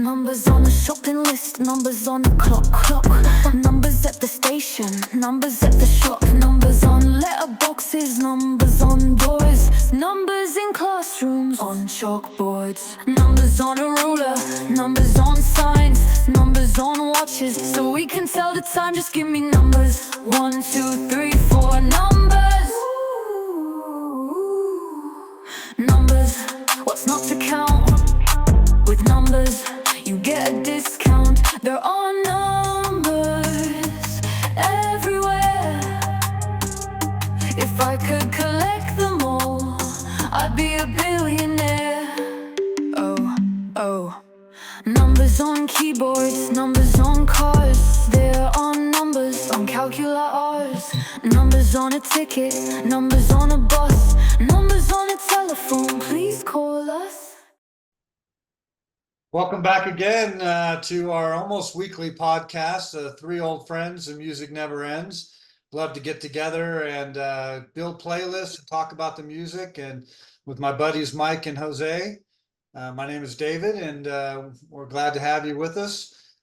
Numbers on the shopping list, numbers on the clock. Numbers at the station, numbers at the shop. Numbers on letterboxes, numbers on doors. Numbers in classrooms, on chalkboards. Numbers on a ruler, numbers on signs. Numbers on watches, so we can tell the time. Just give me numbers, 1, 2, 3, 4. Numbers, numbers, what's not to count? With numbers, you get a discount. There are numbers everywhere. If I could collect them all, I'd be a billionaire. Oh, numbers on keyboards, numbers on cars. There are numbers on calculators. Numbers on a ticket, numbers on a bus. Numbers on a telephone, please call us. Welcome back again to our almost weekly podcast, Three Old Friends and Music Never Ends. Love to get together and build playlists and talk about the music, and with my buddies Mike and Jose. My name is David, and we're glad to have you with us.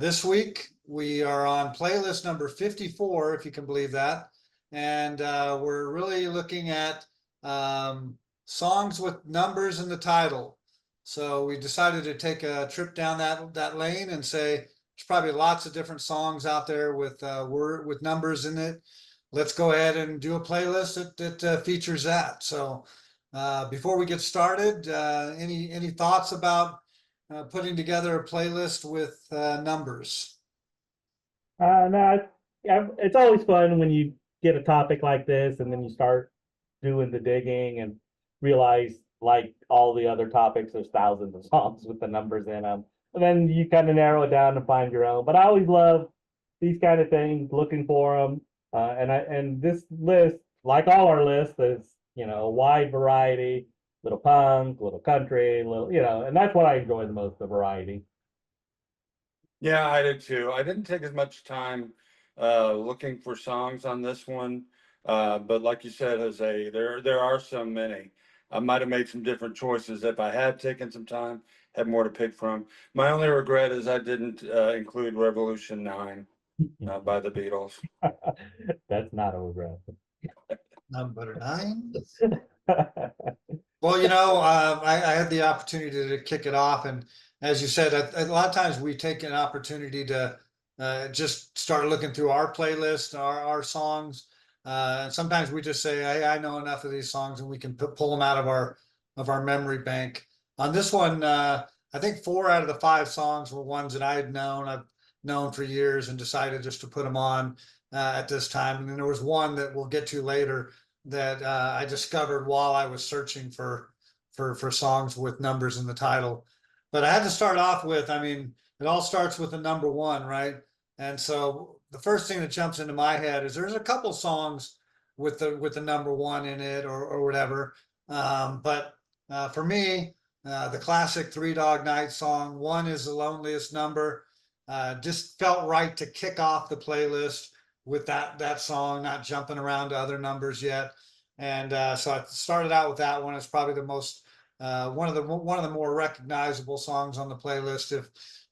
This week we are on playlist number 54, if you can believe that, and we're really looking at songs with numbers in the title. So we decided to take a trip down that lane and say there's probably lots of different songs out there with numbers in it. Let's go ahead and do a playlist that features that. So before we get started, any thoughts about putting together a playlist with numbers? No, it's always fun when you get a topic like this and then you start doing the digging and realize, like all the other topics, there's thousands of songs with the numbers in them. And then you kind of narrow it down and find your own. But I always love these kind of things, looking for them. And this list, like all our lists, is, a wide variety, little punk, little country, little, and that's what I enjoy the most, the variety. Yeah, I did too. I didn't take as much time looking for songs on this one. But like you said, Jose, there are so many. I might have made some different choices if I had taken some time, had more to pick from. My only regret is I didn't include Revolution 9 by the Beatles. That's not a regret. Number 9. Well, I had the opportunity to kick it off, and as you said, a lot of times we take an opportunity to just start looking through our playlist, our songs. And sometimes we just say, hey, I know enough of these songs, and we can pull them out of our memory bank. On this one, I think 4 out of the 5 songs were ones that I've known for years and decided just to put them on at this time. And then there was one that we'll get to later that I discovered while I was searching for songs with numbers in the title. But I had to start off with, it all starts with the number 1, right? And so the first thing that jumps into my head is there's a couple songs with the number 1 in it or whatever. But for me, the classic Three Dog Night song, One Is the Loneliest Number, just felt right to kick off the playlist with that song, not jumping around to other numbers yet. And so I started out with that one. It's probably the most one of the more recognizable songs on the playlist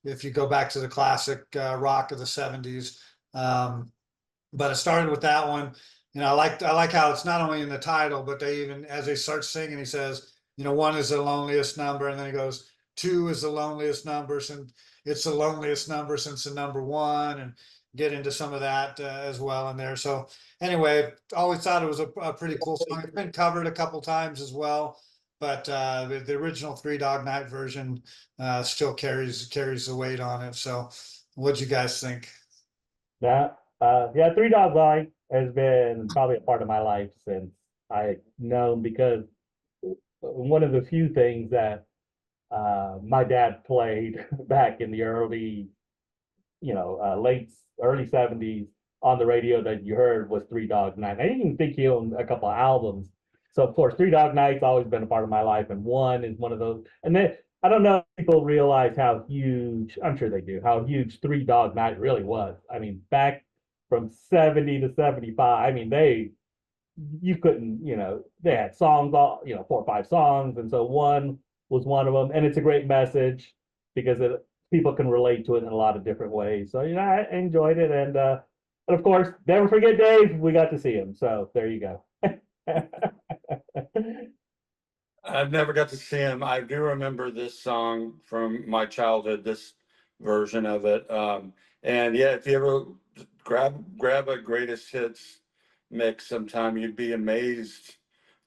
if you go back to the classic rock of the 70s. But it started with that one. I like how it's not only in the title, but they even, as they start singing, he says, 1 is the loneliest number, and then he goes, 2 is the loneliest number, since it's the loneliest number since the number 1, and get into some of that as well in there. So anyway, always thought it was a pretty cool song. It's been covered a couple times as well, but the original Three Dog Night version still carries the weight on it. So what'd you guys think? Yeah, Three Dog Night has been probably a part of my life since I known, because one of the few things that my dad played back in the early 70s on the radio that you heard was Three Dog Night. I didn't even think he owned a couple of albums. So of course, Three Dog Night's always been a part of my life, and One is one of those. And then I don't know if people realize how huge, I'm sure they do, how huge Three Dog Night really was. Back from 70 to 75, you couldn't, they had songs, 4 or 5 songs. And so One was one of them. And it's a great message because it people can relate to it in a lot of different ways. So, I enjoyed it. And of course, never forget Dave. We got to see him. So there you go. I've never got to see him. I do remember this song from my childhood, this version of it. And yeah, if you ever grab a greatest hits mix sometime, you'd be amazed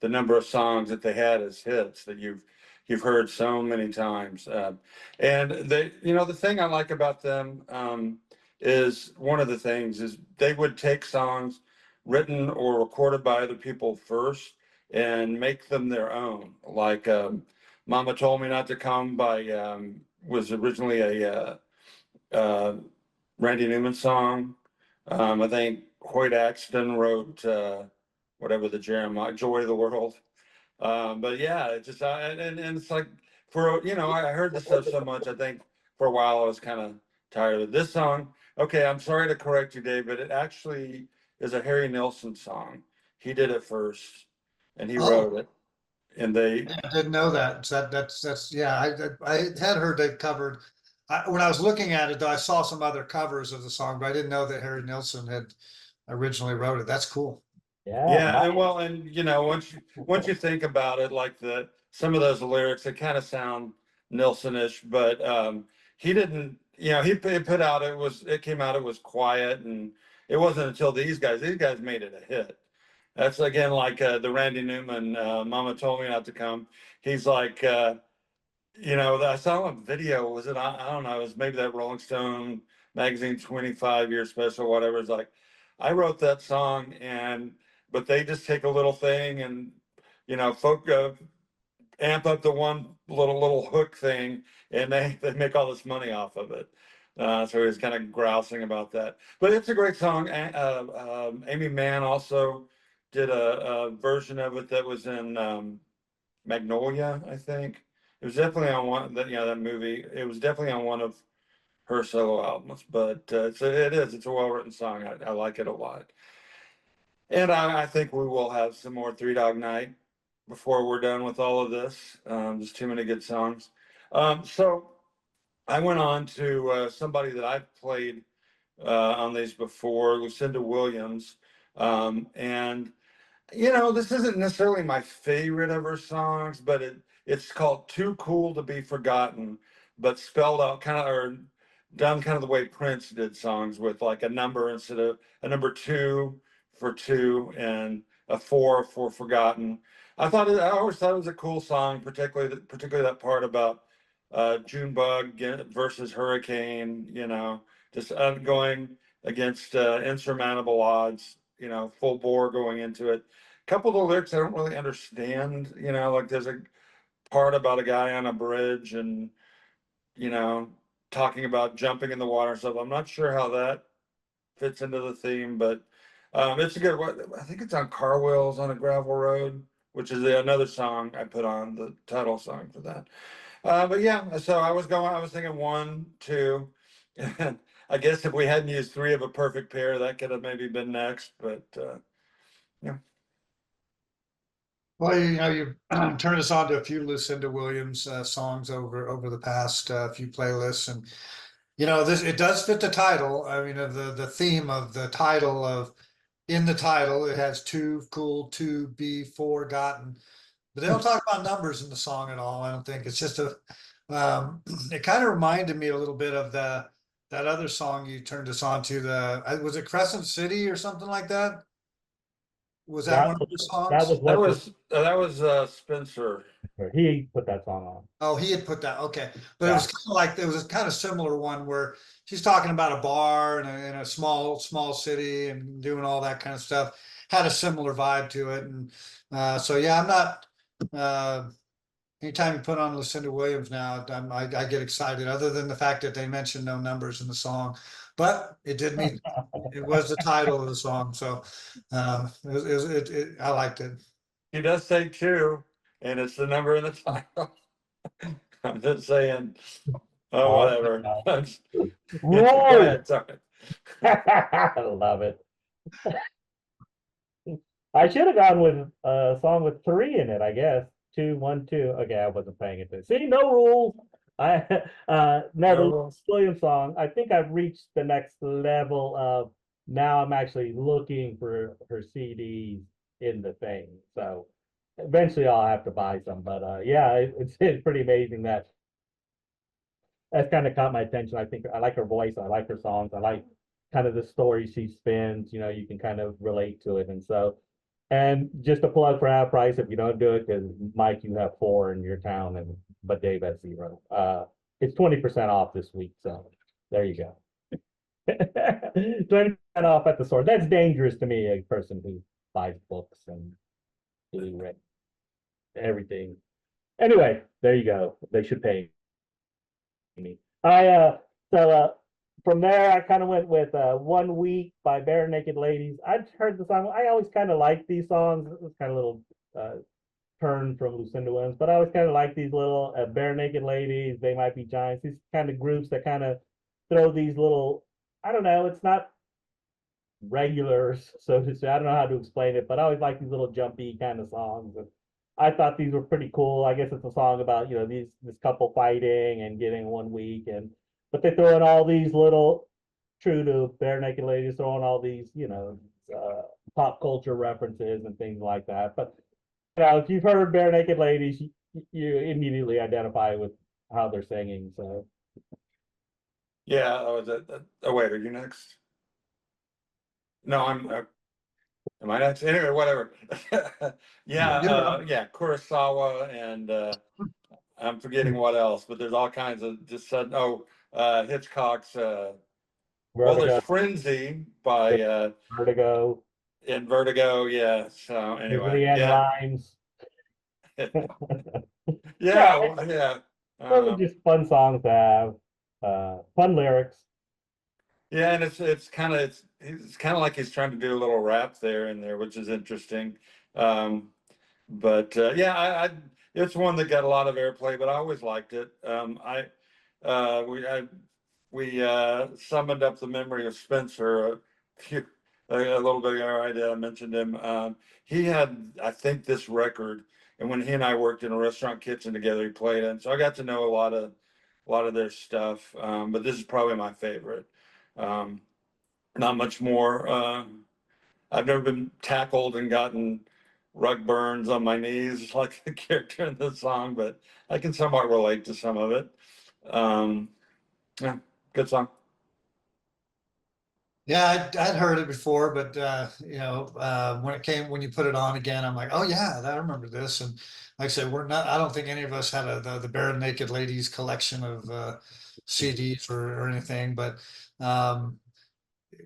the number of songs that they had as hits that you've heard so many times. And the thing I like about them is one of the things is they would take songs written or recorded by other people first and make them their own. Like Mama Told Me Not to Come by was originally a Randy Newman song. I think Hoyt Axton wrote whatever the Jeremiah Joy of the World. But yeah, it just and it's like I heard this stuff so much. I think for a while I was kind of tired of this song. Okay, I'm sorry to correct you, Dave, but it actually is a Harry Nilsson song. He did it first, and he wrote it. And they I didn't know that. So that's yeah. I had heard they covered. When I was looking at it, though, I saw some other covers of the song, but I didn't know that Harry Nilsson had originally wrote it. That's cool. Yeah, and well, and once you think about it, like some of those lyrics, they kind of sound Nilsson-ish, but he didn't. He put out it came out, it was quiet, and it wasn't until these guys made it a hit. That's again like the Randy Newman, "Mama Told Me Not to Come." He's like, I saw a video. Was it? I don't know. It was maybe that Rolling Stone magazine 25-year special, whatever. It's like, I wrote that song, but they just take a little thing and folk amp up the one little hook thing, and they make all this money off of it. So he was kind of grousing about that. But it's a great song. Amy Mann also did a version of it that was in Magnolia, I think. It was definitely on that movie. It was definitely on one of her solo albums, but it's a well-written song. I like it a lot. And I think we will have some more Three Dog Night before we're done with all of this. There's too many good songs. So I went on to somebody that I've played on these before, Lucinda Williams. And this isn't necessarily my favorite of her songs, but it's called Too Cool to Be Forgotten, but spelled out kind of, or done kind of the way Prince did songs, with like a number instead of a number 2 for two and a 4 for forgotten. I always thought it was a cool song, particularly that part about Junebug versus Hurricane, just going against insurmountable odds, full bore going into it. Couple of the lyrics I don't really understand, like there's a part about a guy on a bridge and, talking about jumping in the water and stuff. I'm not sure how that fits into the theme, but it's a good one. I think it's on Car Wheels on a Gravel Road, which is another song I put on the title song for that. But yeah, so I was thinking 1, 2, and I guess if we hadn't used 3 of a perfect pair, that could have maybe been next, but yeah. Well, you turned us on to a few Lucinda Williams songs over the past few playlists, and it does fit the title. I mean, of the theme of the title of in the title, it has too cool to be forgotten, but they don't talk about numbers in the song at all. I don't think it's just it kind of reminded me a little bit of that other song you turned us on to. Was it Crescent City or something like that? Was that one of the songs? That was Spencer. He put that song on. Oh, he had put that. Okay, but it was kind of like, it was a kind of similar one where she's talking about a bar in a small city and doing all that kind of stuff. Had a similar vibe to it, and so yeah, I'm not. Anytime you put on Lucinda Williams now, I get excited. Other than the fact that they mentioned no numbers in the song, but it did mean it was the title of the song, so I liked it. He does say 2, and it's the number in the title. I'm just saying. Oh, whatever. Whoa! Sorry. I love it. I should have gone with a song with 3 in it, I guess. 2, 1, 2. Okay, I wasn't paying attention. See, no rules. Now the No. Williams song, I think I've reached the next level of now I'm actually looking for her CDs in the thing. So eventually I'll have to buy some, but yeah, it's pretty amazing that that's kind of caught my attention. I think I like her voice, I like her songs, I like kind of the story she spins, you know, you can kind of relate to it. And so, and just a plug for Half Price if you don't do it, because Mike, you have 4 in your town, and but Dave has 0. It's 20% off this week, so there you go. 20% off at the store. That's dangerous to me, a person who buys books and Blu-ray, everything. Anyway, there you go. They should pay me. From there I kind of went with 1 Week by Bare Naked Ladies. I've heard the song. I always kind of like these songs. It was kind of a little turn from Lucinda Williams, but I always kind of like these little Bare Naked Ladies, They Might Be Giants, these kind of groups that kind of throw these little, I don't know, it's not regulars, so to say. I don't know how to explain it, but I always like these little jumpy kind of songs. And I thought these were pretty cool. I guess it's a song about, you know, this couple fighting and getting 1 week, and but they throw in all these little, true to Bare Naked Ladies, throwing all these, you know, pop culture references and things like that. But you know, if you've heard Bare Naked Ladies, you immediately identify with how they're singing. So Yeah. Oh, wait, are you next? No, am I next? Anyway, whatever. Yeah, Kurosawa and I'm forgetting what else, but there's all kinds of just sudden. Oh, Hitchcock's. Well, there's Frenzy by Vertigo, in Vertigo. Yeah. So anyway, Leanne yeah, Rhymes. yeah, well, yeah. Those are just fun songs to have. Fun lyrics. Yeah, and it's kind of like he's trying to do a little rap there in there, which is interesting. But yeah, it's one that got a lot of airplay, but I always liked it. We summoned up the memory of Spencer a little bit ago. I mentioned him. He had, I think, this record, and when he and I worked in a restaurant kitchen together, he played it. So I got to know a lot of their stuff. But this is probably my favorite. Not much more. I've never been tackled and gotten rug burns on my knees like the character in the song, but I can somewhat relate to some of it. Yeah, good song. Yeah, I'd heard it before, but you know, when you put it on again, I'm like, oh yeah, I remember this. And like I said, I don't think any of us had the Bare Naked Ladies collection of CDs or anything, but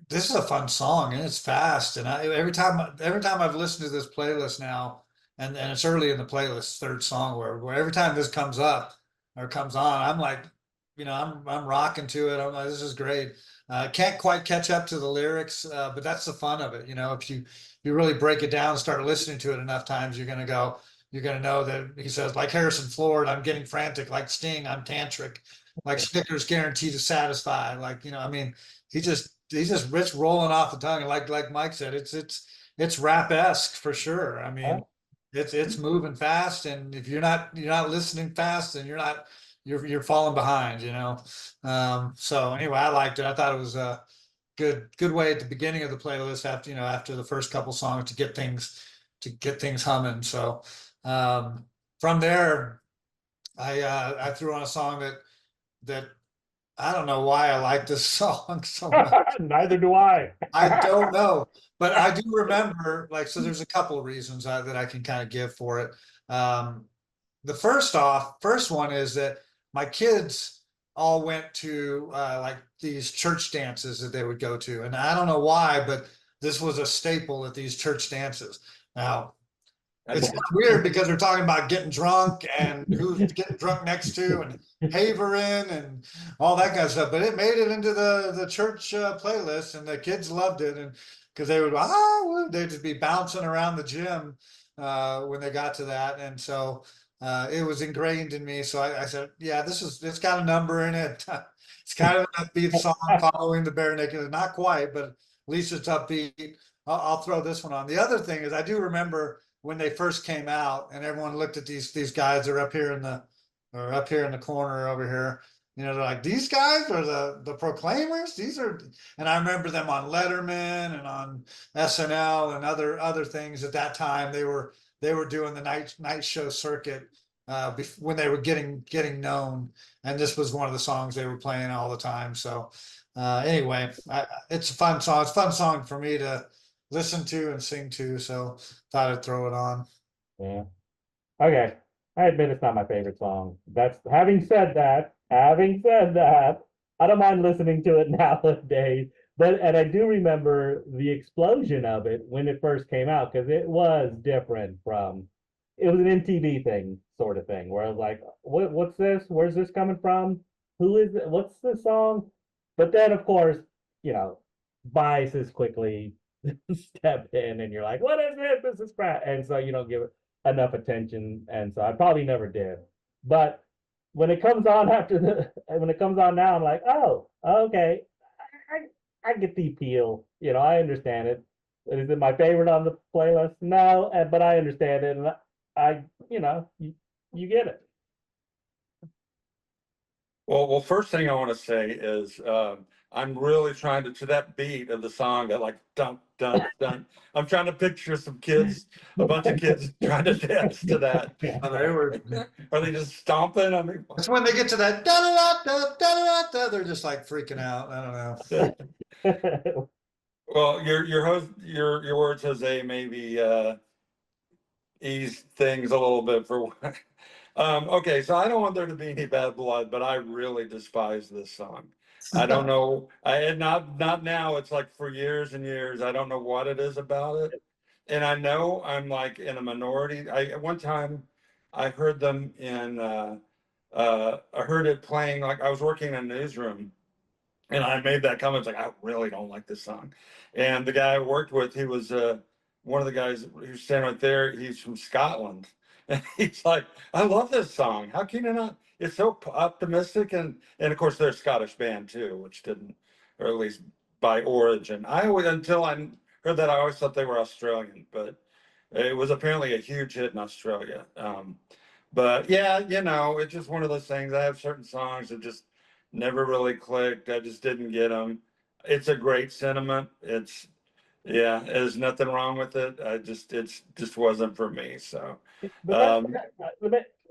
this is a fun song and it's fast. And every time I've listened to this playlist now, and it's early in the playlist, third song, where every time this comes up or comes on, I'm like, you know, I'm rocking to it. I'm like, this is great. Can't quite catch up to the lyrics, but that's the fun of it. You know, if you really break it down and start listening to it enough times, you're gonna know that he says, like Harrison Ford, I'm getting frantic, like Sting, I'm tantric, like Snickers guaranteed to satisfy. Like, you know, I mean, he's just rich rolling off the tongue. And like Mike said, it's rap-esque for sure. I mean, it's moving fast, and if you're not listening fast, then you're falling behind, you know. So anyway, I liked it. I thought it was a good way at the beginning of the playlist after the first couple songs to get things humming. So from there, I threw on a song that I don't know why I like this song so much. Neither do I. I don't know, but I do remember, like, so there's a couple of reasons that I can kind of give for it. The first one is that my kids all went to like these church dances that they would go to, and I don't know why, but this was a staple at these church dances. Now, it's weird because they're talking about getting drunk and who's getting drunk next to and havering and all that kind of stuff. But it made it into the church playlist, and the kids loved it. And because they'd just be bouncing around the gym when they got to that. And so it was ingrained in me. So I said, yeah, it's got a number in it. It's kind of an upbeat song following the Bare Naked. Not quite, but at least it's upbeat. I'll throw this one on. The other thing is I do remember when they first came out and everyone looked at these guys, they're up here in the or up here in the corner over here. You know, they're like, these guys are the Proclaimers. These are, and I remember them on Letterman and on SNL and other things at that time. They were doing the night show circuit when they were getting known, and this was one of the songs they were playing all the time. So anyway, it's a fun song. It's a fun song for me to listen to and sing to. So thought I'd throw it on. Yeah. Okay. I admit it's not my favorite song. That's having said that, I don't mind listening to it nowadays. But and I do remember the explosion of it when it first came out, because it was different from, it was an MTV thing, sort of thing, where I was like, what's this? Where's this coming from? Who is it? What's this song? But then of course, you know, biases quickly step in and you're like, what is this? This is crap. And so you don't give it enough attention. And so I probably never did. But when it comes on when it comes on now, I'm like, oh, okay. I get the appeal. You know, I understand it. Is it my favorite on the playlist? No, but I understand it. And I you know, you get it. Well, first thing I want to say is I'm really trying to that beat of the song, that like dun dun dun. I'm trying to picture some kids, a bunch of kids trying to dance to that. They were. Are they just stomping? I mean, That's when they get to that da da da da da da. They're just like freaking out. I don't know. well, your words, Jose, maybe ease things a little bit for. Okay, so I don't want there to be any bad blood, but I really despise this song. I don't know. I had not now. It's like for years and years. I don't know what it is about it, and I know I'm like in a minority. At one time I heard them in. I heard it playing, like I was working in a newsroom, and I made that comment, like I really don't like this song. And the guy I worked with, he was one of the guys who's standing right there. He's from Scotland. And he's like, I love this song. How can you not? It's so optimistic, and of course they're a Scottish band too, which didn't, or at least by origin. Until I heard that, I always thought they were Australian, but it was apparently a huge hit in Australia. But yeah, you know, it's just one of those things. I have certain songs that just never really clicked. I just didn't get them. It's a great sentiment. Yeah, there's nothing wrong with it. It just wasn't for me. So. But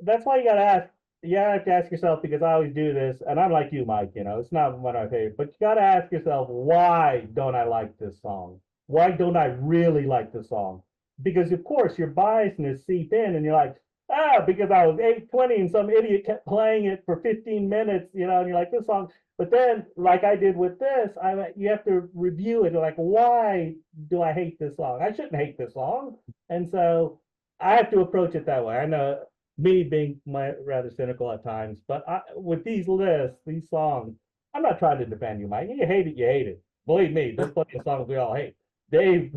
that's why you gotta ask. You have to ask yourself, because I always do this, and I'm like you, Mike. You know, it's not one of my favorites, but you gotta ask yourself, why don't I like this song? Why don't I really like the song? Because of course your biasness seep in, and you're like, because I was 820 and some idiot kept playing it for 15 minutes, you know, and you're like, this song. But then, like I did with this, you have to review it. Like, why do I hate this song? I shouldn't hate this song, and so I have to approach it that way. I know, me being rather cynical at times, but with these lists, these songs, I'm not trying to defend you, Mike. You hate it, you hate it. Believe me, there's plenty of songs we all hate. Dave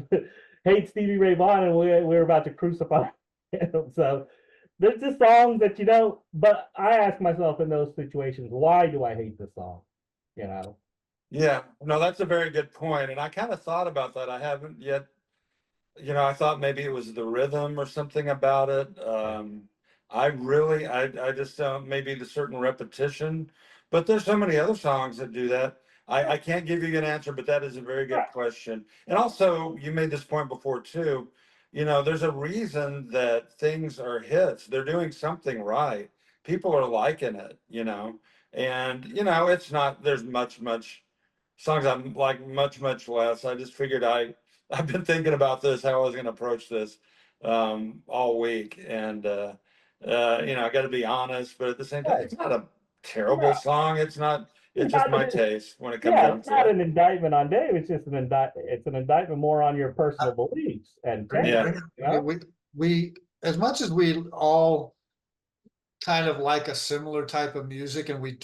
hates Stevie Ray Vaughan, and we're about to crucify him. So there's just songs that you know. But I ask myself in those situations, why do I hate this song? You know. Yeah, no, that's a very good point, and I kind of thought about that. I haven't yet. You know, I thought maybe it was the rhythm or something about it. I just maybe the certain repetition, but there's so many other songs that do that. I can't give you an answer, but that is a very good question. And also, you made this point before too. You know, there's a reason that things are hits. They're doing something right. People are liking it, you know, and you know, it's not, there's much songs I'm like much less. I just figured I've been thinking about this, how I was going to approach this all week. And, you know, I got to be honest, but at the same time, it's not a terrible song. It's just my taste when it comes down it's to not it. an indictment on Dave. It's just it's an indictment more on your personal beliefs and Yeah. you know? We as much as we all kind of like a similar type of music, and we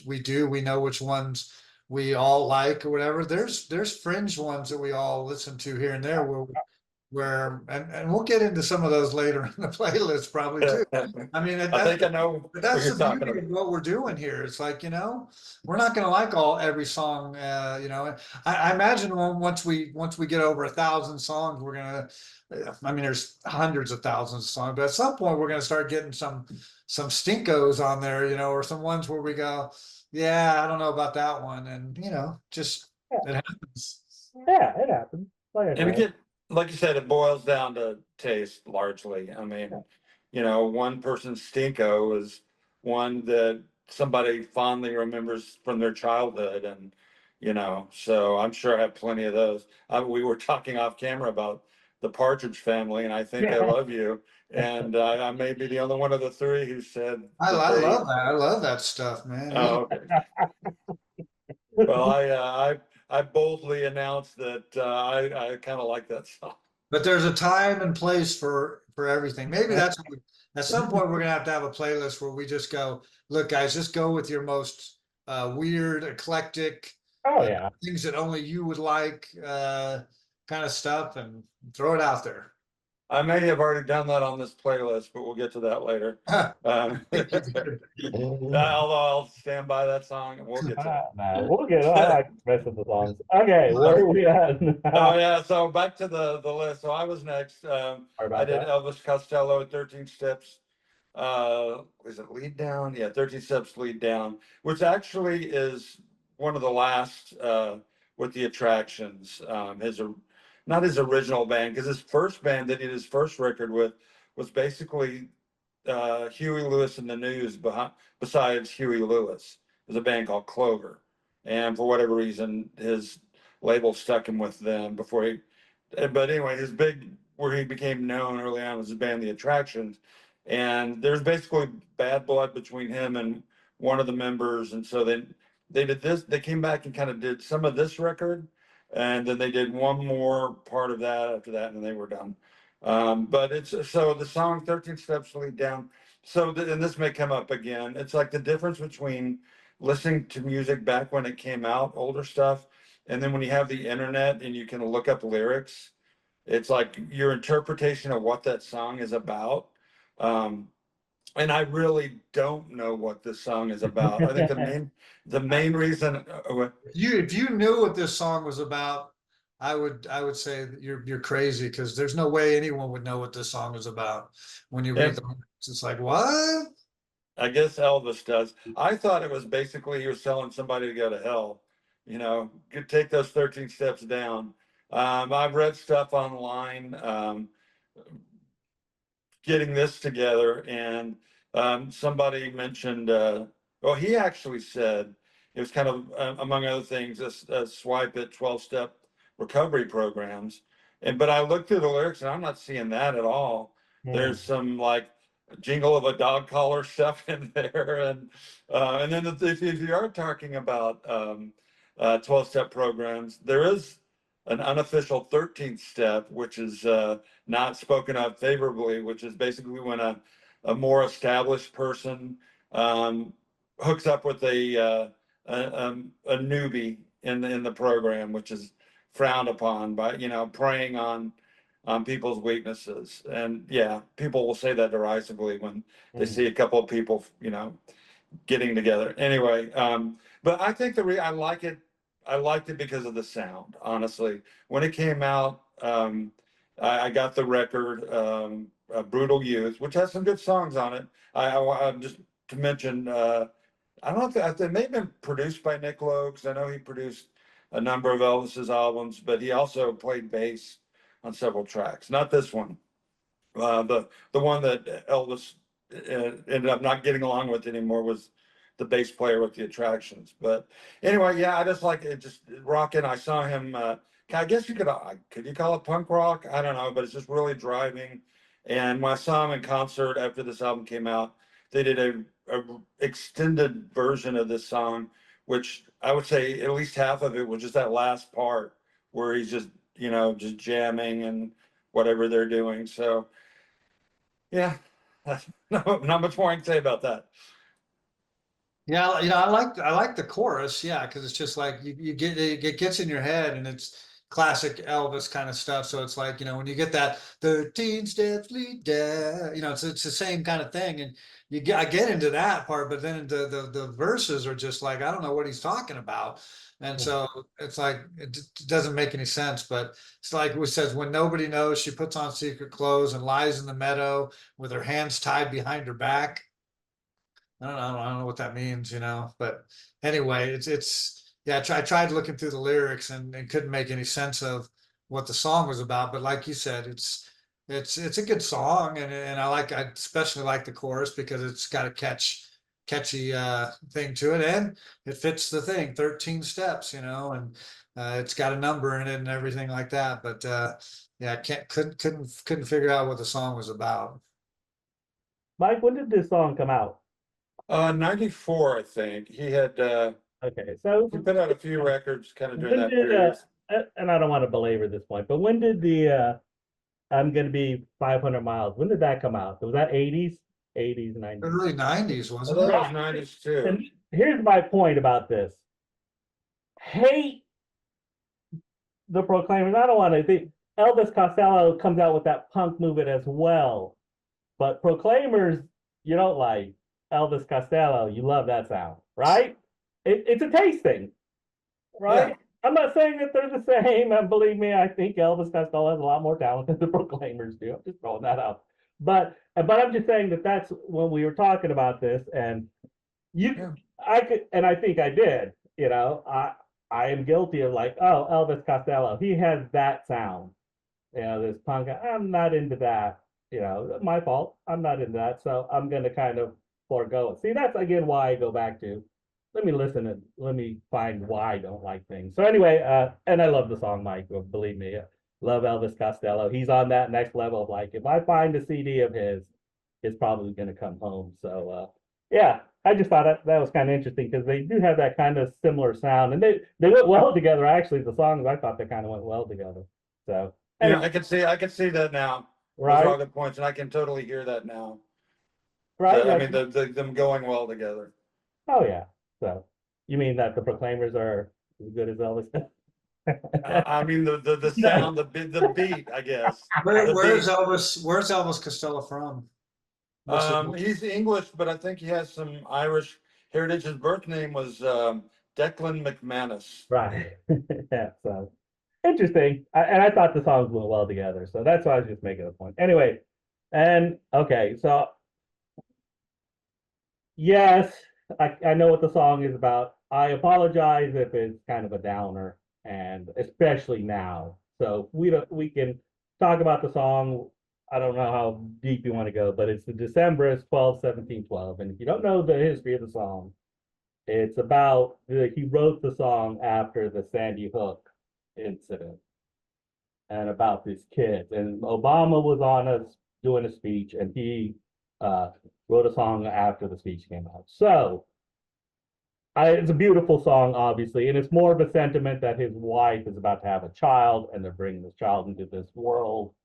know which ones we all like or whatever. There's fringe ones that we all listen to here and there where where, and we'll get into some of those later in the playlist probably too. I mean, I think I know but what that's you're the talking beauty about. of what we're doing here. It's like, we're not gonna like every song, I imagine once we get over 1,000 songs, we're gonna, I mean, there's hundreds of thousands of songs, but at some point we're gonna start getting some stinkos on there, or some ones where we go, yeah, I don't know about that one. And, just, it happens. Yeah, it happens. Like I And said. again, like you said, it boils down to taste largely. I mean, one person's stinko is one that somebody fondly remembers from their childhood, and so I'm sure I have plenty of those. We were talking off camera about the Partridge Family, and I think I love you, and I may be the only one of the three who said I that they. love that. I love that stuff, man. Yeah. Oh, okay. Well, I boldly announced that I kind of like that song. But there's a time and place for everything. Maybe that's what at some point we're gonna have a playlist where we just go, look, guys, just go with your most weird, eclectic Oh yeah. things that only you would like, kind of stuff, and throw it out there. I may have already done that on this playlist, but we'll get to that later. Although I'll stand by that song and we'll get to that. Nah, we'll get. I like the rest of the songs. Okay, where are we at? Oh yeah, so back to the list. So I was next. Sorry I about did that. Elvis Costello at 13 Steps. Is it Lead Down? Yeah, 13 Steps Lead Down, which actually is one of the last with the Attractions. Not his original band, because his first band that he did his first record with was basically Huey Lewis and the News. Besides Huey Lewis, there's a band called Clover, and for whatever reason, his label stuck him with them before he. But anyway, his big where he became known early on was his band The Attractions, and there's basically bad blood between him and one of the members, and so they did this. They came back and kind of did some of this record, and then they did one more part of that after that, and they were done. But it's so the song 13 Steps Lead Down. So, and this may come up again. It's like the difference between listening to music back when it came out, older stuff, and then when you have the internet and you can look up lyrics, it's like your interpretation of what that song is about. And I really don't know what this song is about. I think the main reason. If you knew what this song was about, I would say that you're crazy, because there's no way anyone would know what this song is about when you read the lyrics. It's like, what? I guess Elvis does. I thought it was basically he was telling somebody to go to hell. Take those 13 steps down. I've read stuff online getting this together, and somebody mentioned, well, he actually said it was kind of, among other things, a swipe at 12-step recovery programs. But I looked through the lyrics and I'm not seeing that at all. There's some like jingle of a dog collar stuff in there. And then if you are talking about 12-step programs, there is an unofficial 13th step, which is not spoken of favorably, which is basically when a more established person hooks up with a newbie in the program, which is frowned upon by, preying on people's weaknesses. And yeah, people will say that derisively when they see a couple of people, getting together. Anyway, but I think I like it. I liked it because of the sound, honestly. When it came out, I got the record, Brutal Youth, which has some good songs on it. I just to mention, I don't know if it may have been produced by Nick Lowe, because I know he produced a number of Elvis's albums, but he also played bass on several tracks. Not this one, the one that Elvis ended up not getting along with anymore was the bass player with the Attractions. But anyway, yeah, I just like it, just rocking. I saw him. I guess you could you call it punk rock? I don't know, but it's just really driving. And when I saw him in concert after this album came out, they did a extended version of this song, which I would say at least half of it was just that last part where he's just, just jamming and whatever they're doing. So yeah, not much more I can say about that. Yeah, I like the chorus, yeah, because it's just like it gets in your head, and it's classic Elvis kind of stuff. So it's like, when you get that 13 steps lead down, it's the same kind of thing. And I get into that part, but then the verses are just like, I don't know what he's talking about. And so it's like, it doesn't make any sense, but it's like it says, when nobody knows, she puts on secret clothes and lies in the meadow with her hands tied behind her back. I don't know what that means, but anyway, yeah, I tried looking through the lyrics and couldn't make any sense of what the song was about. But like you said, it's a good song, and I especially like the chorus because it's got a catchy thing to it, and it fits the thing, 13 steps, and it's got a number in it and everything like that. But yeah, couldn't figure out what the song was about. Mike, when did this song come out? 94, I think. He had Okay, so he put out a few records kind of during when that did period. and I don't want to belabor this point, but when did the I'm gonna be 500 miles? When did that come out? Was that 80s, 80s, 90s? Early 90s, I wasn't thought it? it was 90s too. And here's my point about this. Hate the Proclaimers. I don't want to think Elvis Costello comes out with that punk movement as well. But Proclaimers, you don't like. Elvis Costello, you love that sound, right? It's a taste thing, right? Yeah. I'm not saying that they're the same, and believe me, I think Elvis Costello has a lot more talent than the Proclaimers do. I'm just throwing that out. But I'm just saying that that's when we were talking about this, and I could, and I think I did. I am guilty of like, oh, Elvis Costello, he has that sound. This punk. I'm not into that. My fault. I'm not into that, so I'm gonna kind of forego it. See, that's again why I go back to. Let me listen and let me find why I don't like things. So anyway, and I love the song, Mike. Believe me, love Elvis Costello. He's on that next level of like, if I find a CD of his, it's probably gonna come home. So yeah, I just thought that was kind of interesting because they do have that kind of similar sound, and they went well together. Actually, the songs I thought they kind of went well together. So Yeah, I can see that now. Those are all right, good points, and I can totally hear that now. right. I mean, them going well together. Oh yeah. So you mean that the Proclaimers are as good as Elvis? I mean, the sound, the beat, I guess. The Where's beat. Elvis Costello from? He's English, but I think he has some Irish heritage. His birth name was Declan McManus. Right. Yeah. So interesting. And I thought the songs went well together. So that's why I was just making a point. Anyway, and okay, so yes, I know what the song is about. I apologize if it's kind of a downer, and especially now. So we can talk about the song. I don't know how deep you want to go, but it's the Decemberist 12-17-12. And if you don't know the history of the song, it's about he wrote the song after the Sandy Hook incident and about these kids. And Obama was on us doing a speech, and he wrote a song after the speech came out. So it's a beautiful song, obviously, and it's more of a sentiment that his wife is about to have a child, and they're bringing this child into this world.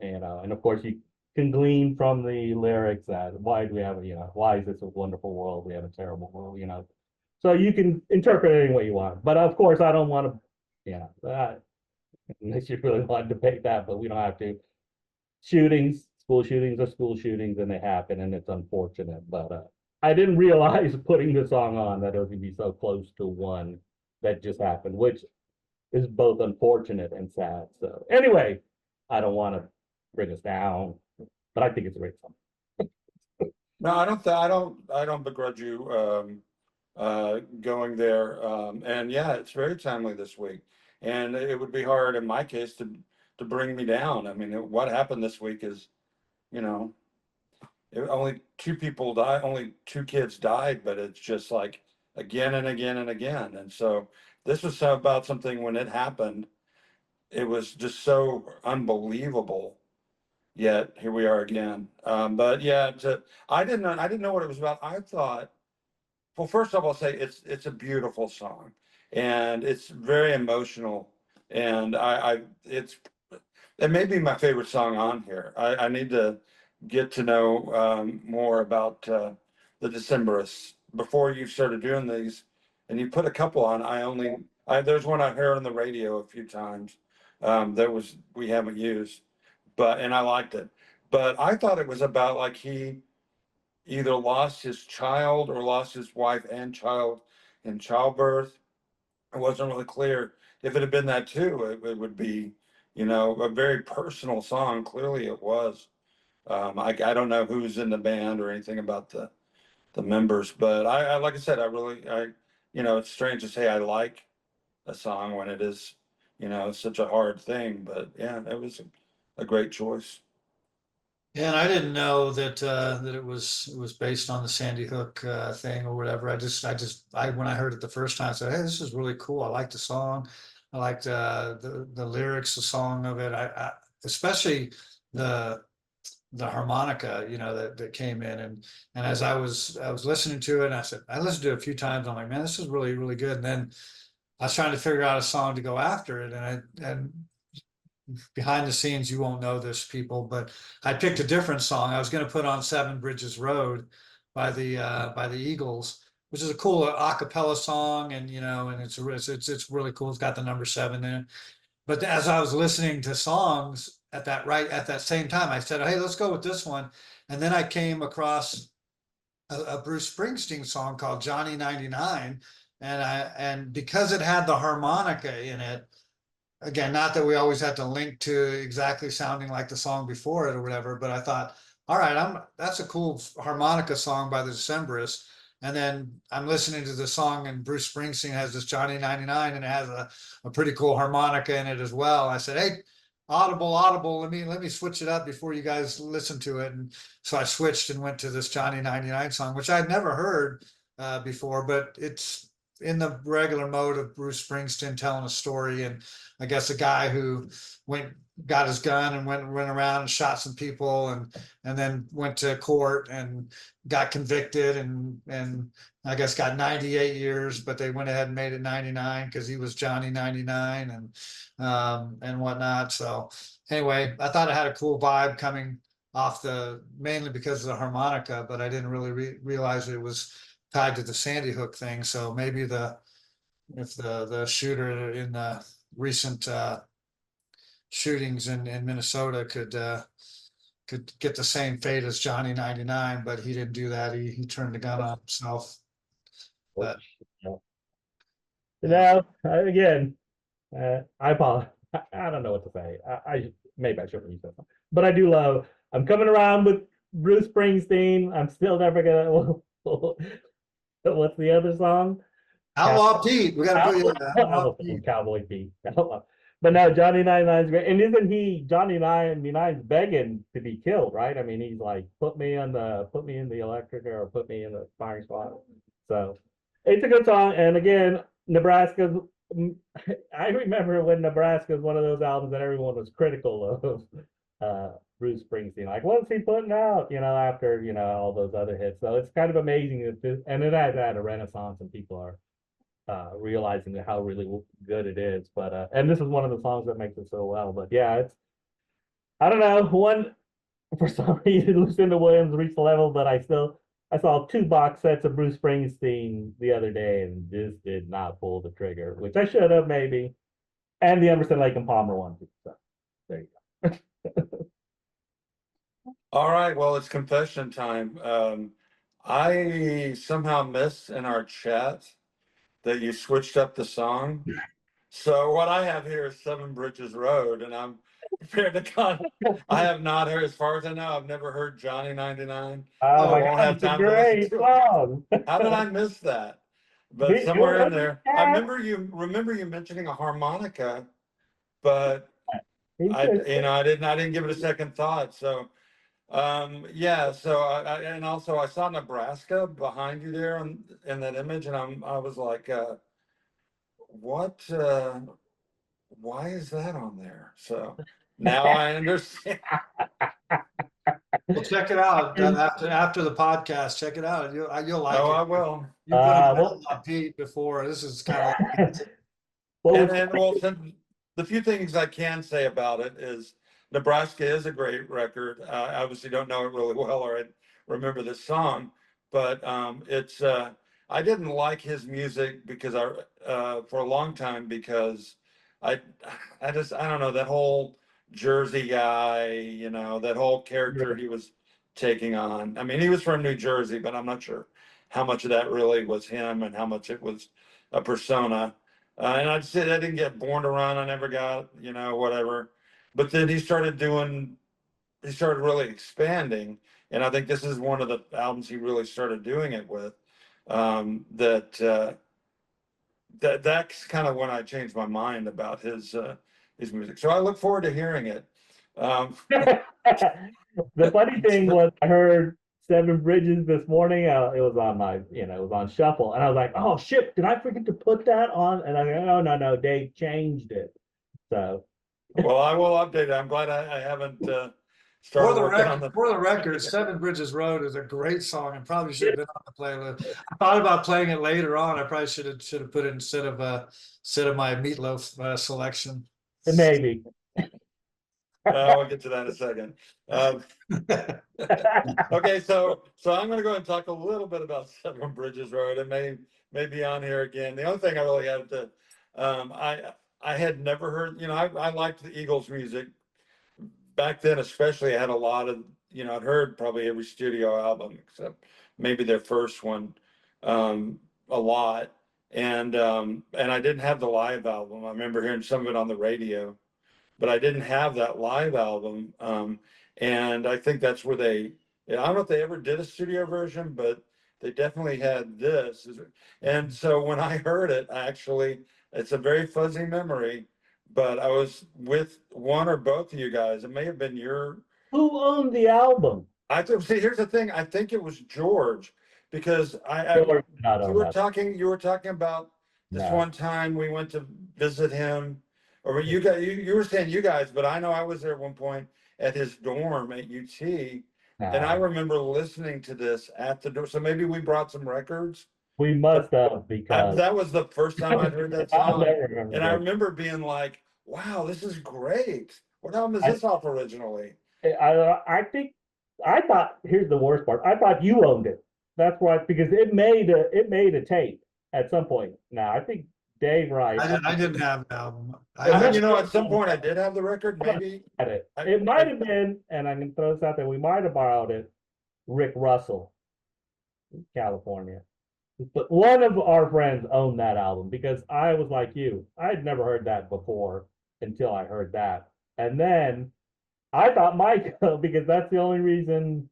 And of course, you can glean from the lyrics that why do we have why is this a wonderful world? We have a terrible world. So you can interpret it any way you want. But of course, I don't want to, unless you really want to debate that, but we don't have to. School shootings are school shootings, and they happen, and it's unfortunate. But I didn't realize putting the song on that it was going to be so close to one that just happened, which is both unfortunate and sad. So anyway, I don't want to bring us down, but I think it's a great song. No, I don't begrudge you going there. And yeah, it's very timely this week. And it would be hard in my case to bring me down. I mean, what happened this week is, only two people died, only two kids died, but it's just like again and again and again. And so this was about something when it happened, it was just so unbelievable. Yet here we are again. But yeah, I didn't know what it was about. I thought, well, first of all, I'll say it's a beautiful song, and it's very emotional, and it may be my favorite song on here. I need to get to know more about the Decemberists before you started doing these, and you put a couple on. There's one I heard on the radio a few times. We haven't used, and I liked it. But I thought it was about like he either lost his child or lost his wife and child in childbirth. It wasn't really clear. If it had been that too, it would be, a very personal song. Clearly it was. I don't know who's in the band or anything about the members, but like I said, it's strange to say I like a song when it is, such a hard thing, but yeah, it was a great choice. Yeah, and I didn't know that that it was based on the Sandy Hook thing or whatever. I when I heard it the first time, I said, "Hey, this is really cool. I like the song. I liked the lyrics, the song of it. I especially the the harmonica, that came in, and as I was listening to it, and I listened to it a few times. I'm like, man, this is really really good. And then I was trying to figure out a song to go after it, and behind the scenes, you won't know this, people, but I picked a different song. I was going to put on Seven Bridges Road by the Eagles, which is a cool a cappella song, and and it's really cool. It's got the number seven in it. But as I was listening to songs at that same time, I said, "Hey, let's go with this one." And then I came across a Bruce Springsteen song called Johnny 99, and because it had the harmonica in it, again, not that we always have to link to exactly sounding like the song before it or whatever, but I thought, all right, that's a cool harmonica song by the Decemberists. And then I'm listening to the song, and Bruce Springsteen has this Johnny 99, and it has a pretty cool harmonica in it as well. I said, hey, Audible, let me switch it up before you guys listen to it. And so I switched and went to this Johnny 99 song, which I'd never heard before, but it's in the regular mode of Bruce Springsteen telling a story. And I guess a guy who got his gun and went around and shot some people, and then went to court and got convicted, and I guess got 98 years, but they went ahead and made it 99 because he was Johnny 99 and whatnot. So anyway, I thought it had a cool vibe coming off mainly because of the harmonica, but I didn't really realize it was tied to the Sandy Hook thing. So maybe if the shooter in the recent shootings in Minnesota could get the same fate as Johnny 99, but he didn't do that. He turned the gun on himself. But Again, I apologize. I don't know what to say. Maybe I shouldn't use that, but I do love. I'm coming around with Bruce Springsteen. I'm still never gonna. What's the other song? Outlaw Pete. We got to put you. Outlaw Pete. Cowboy Pete. But no, Johnny 99 is great. And isn't he Johnny 99's begging to be killed, right? I mean, he's like, put me in the electric, or put me in the firing squad. So it's a good song. And again, Nebraska's I remember when Nebraska's one of those albums that everyone was critical of Bruce Springsteen. Like, what's he putting out? After all those other hits. So it's kind of amazing that and it has had a renaissance, and people are realizing how really good it is. But and this is one of the songs that makes it so well. But yeah, I don't know, for some reason Lucinda Williams reached the level, but I saw 2 box sets of Bruce Springsteen the other day and just did not pull the trigger, which I should have maybe. And the Emerson, Lake and Palmer one too. So there you go. All right, well, it's confession time. I somehow missed in our chat that you switched up the song. So what I have here is Seven Bridges Road, and I'm prepared to I have not heard, as far as I know, I've never heard Johnny 99. Oh my won't God, have it's a time to listen great to it. song. How did I miss that? But Me- somewhere in you- there, I remember you mentioning a harmonica, but I didn't give it a second thought. So yeah, so and also I saw Nebraska behind you there in that image, and I was like, what? Why is that on there? So now I understand. Well, check it out after the podcast. Check it out. You'll like Oh, it. I will. You put well- on Pete before. This is kind of And well, the few things I can say about it is Nebraska is a great record. I obviously don't know it really well, or I remember this song, but it's I didn't like his music because for a long time because I, I don't know, that whole Jersey guy, that whole character he was taking on. I mean, he was from New Jersey, but I'm not sure how much of that really was him and how much it was a persona. And I'd say I didn't get Born to Run. I never got, whatever. But then he started really expanding. And I think this is one of the albums he really started doing it with. That's kind of when I changed my mind about his music. So I look forward to hearing it. The funny thing was, I heard Seven Bridges this morning. It was on it was on shuffle, and I was like, "Oh shit, did I forget to put that on?" And I go, "Oh no, Dave changed it." So, Well, I will update it. I'm glad I haven't started working on the. For the record, Seven Bridges Road is a great song and probably should have been on the playlist. I thought about playing it later on. I probably should have put it instead of my Meatloaf selection. maybe. I'll get to that in a second. Okay, so I'm going to go and talk a little bit about Seven Bridges Road. It may be on here again. The only thing I really had to, I had never heard. I liked the Eagles music back then, especially. I had a lot of, I'd heard probably every studio album except maybe their first one, a lot, and I didn't have the live album. I remember hearing some of it on the radio, but I didn't have that live album. And I think that's where I don't know if they ever did a studio version, but they definitely had this. And so when I heard it, it's a very fuzzy memory, but I was with one or both of you guys. It may have been Who owned the album? see, here's the thing. I think it was George, because George did not you own were that. talking about this No. one time we went to visit him, or you were saying you guys, but I know I was there at one point at his dorm at UT, and I No. remember listening to this at the door. So maybe we brought some records. We must have, because That was the first time I'd heard that I'll song, never remember and I that. remember being like, "Wow, this is great! What album is this off originally?" I think I thought, here's the worst part. I thought you owned it. That's why, because it made a tape at some point. Now I think Dave Rice. I didn't have an album. And then, at some point I did have the record, maybe. had it. I- It might have been, and I can throw this out there, we might have borrowed it, Rick Russell, California. But one of our friends owned that album, because I was like you. I had never heard that before until I heard that. And then I thought Mike, because that's the only reason.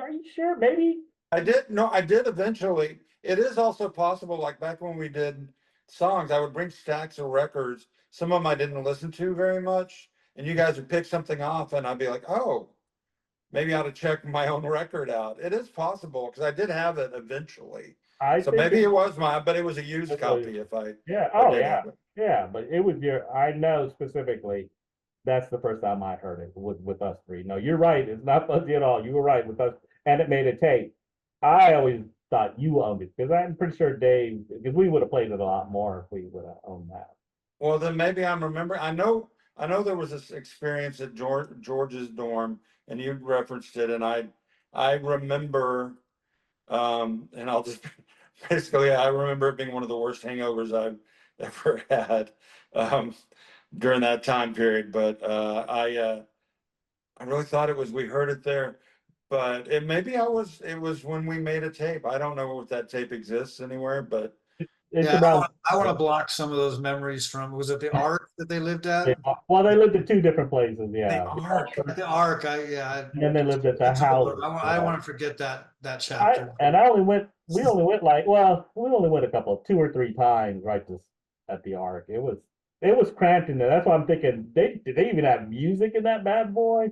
Are you sure? Maybe. I did eventually. It is also possible, like back when we did songs, I would bring stacks of records. Some of them I didn't listen to very much, and you guys would pick something off, and I'd be like, "Oh, maybe I ought to check my own record out." It is possible, because I did have it eventually. I So think maybe it was mine, but it was a used It was. copy. If I Yeah. I Oh did yeah. have it. Yeah. But it was I know specifically. That's the first time I heard it with us three. No, you're right. It's not fuzzy at all. You were right with us, and it made a tape. I always thought you owned it, because I'm pretty sure Dave, because we would have played it a lot more if we would have owned that. Well, then maybe I'm remembering. I know there was this experience at George's dorm, and you referenced it, and I remember, and I'll just basically, I remember it being one of the worst hangovers I've ever had, during that time period. But I really thought we heard it there, but it was when we made a tape. I don't know if that tape exists anywhere, but It's Yeah, about. I want to block some of those memories from, was it the Ark that they lived at? Well, they lived at two different places. The Yeah. Ark, the Ark, And then they lived at the house. I want to forget that chapter. We only went we only went a two or three times right at the Ark. It was cramped in there. That's why I'm thinking, did they even have music in that bad boy?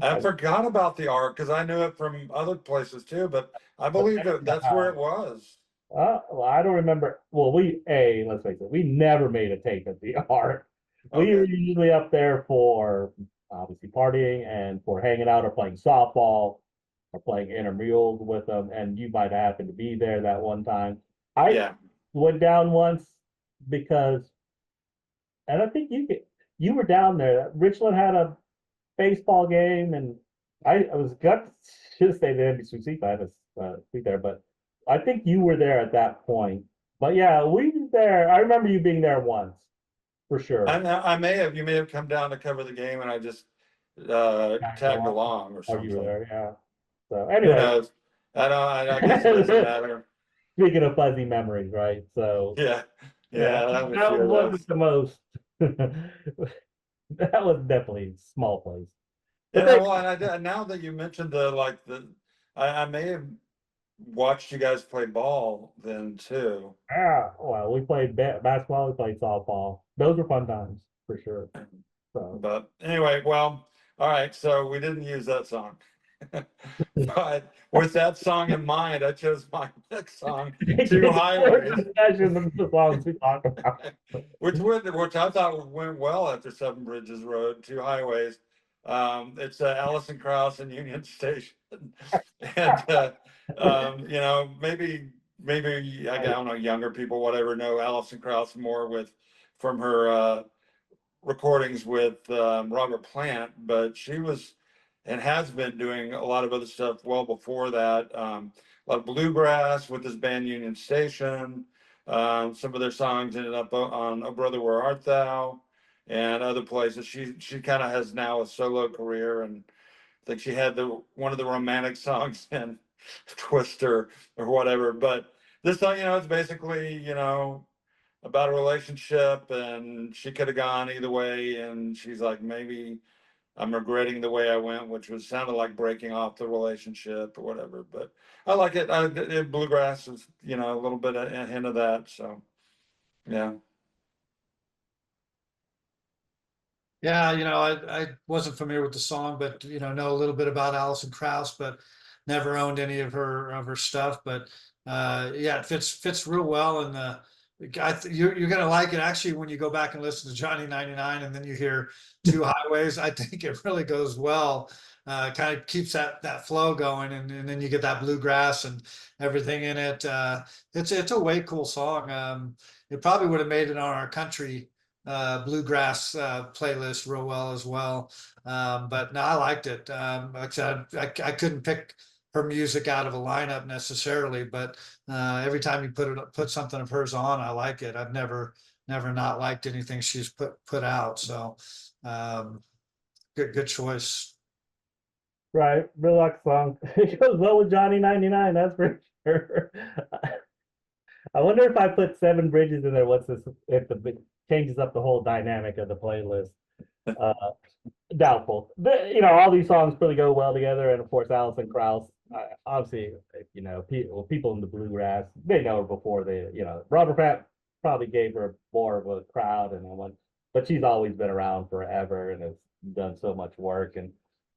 I forgot about the Ark because I knew it from other places too. But I believe that's where it was. Well, I don't remember. Well, let's face it, we never made a tape at the Ark. We were Okay. usually up there for obviously partying and for hanging out or playing softball or playing intramurals with them. And you might have happened to be there that one time. I Yeah. went down once because, and I think you were down there. Richland had a baseball game, and I was got to stay there in NBC, I had a seat there, but I think you were there at that point. But yeah, we were there. I remember you being there once, for sure. I may have, you may have come down to cover the game and I just tagged along or Oh, you were something. there, yeah. So Who anyway, knows? I guess it doesn't matter. speaking of fuzzy memories, right? So Yeah, yeah, that was that sure wasn't the most. That was definitely a small place. You But know, they, well, and now that you mentioned I may have watched you guys play ball then too. yeah, well, we played basketball, we played softball. Those were fun times for sure. So But anyway, well, all right, so we didn't use that song. But with that song in mind, I chose my next song, Two Highways. Discussion of the songs we talk about. Which I thought went well after Seven Bridges Road, Two Highways. It's Alison Krauss and Union Station. And, you know, maybe, I don't know, younger people, whatever, know Alison Krauss more from her, recordings with, Robert Plant, but she was and has been doing a lot of other stuff well before that. A lot of bluegrass with this band Union Station. Some of their songs ended up on "Oh Brother, Where Art Thou" and other places. She kind of has now a solo career, and I think she had one of the romantic songs in Twister or whatever. But this song, you know, it's basically, you know, about a relationship, and she could have gone either way, and she's like, maybe I'm regretting the way I went, which was sounded like breaking off the relationship or whatever. But I like it. Bluegrass is, you know, a little bit a hint of that. So yeah. Yeah, you know, I wasn't familiar with the song, but you know a little bit about Alison Krauss, but never owned any of her stuff. But yeah, it fits real well, and you're gonna like it actually when you go back and listen to Johnny 99, and then you hear Two Highways. I think it really goes well. Kind of keeps that flow going, and then you get that bluegrass and everything in it. It's a way cool song. It probably would have made it on our country bluegrass playlist real well as well. But no, I liked it. Like I said, I couldn't pick her music out of a lineup necessarily, but every time you put something of hers on, I like it. I've never not liked anything she's put out. So good choice. Right, real luck song. It goes well with Johnny 99, that's for sure. I wonder if I put Seven Bridges in there, what's this, if the changes up the whole dynamic of the playlist. Uh, Doubtful. You know, all these songs really go well together, and of course, Alison Krauss. Obviously, you know, people in the bluegrass, they know her before they, you know, Robert Pratt probably gave her more of a crowd and all, but she's always been around forever and has done so much work. And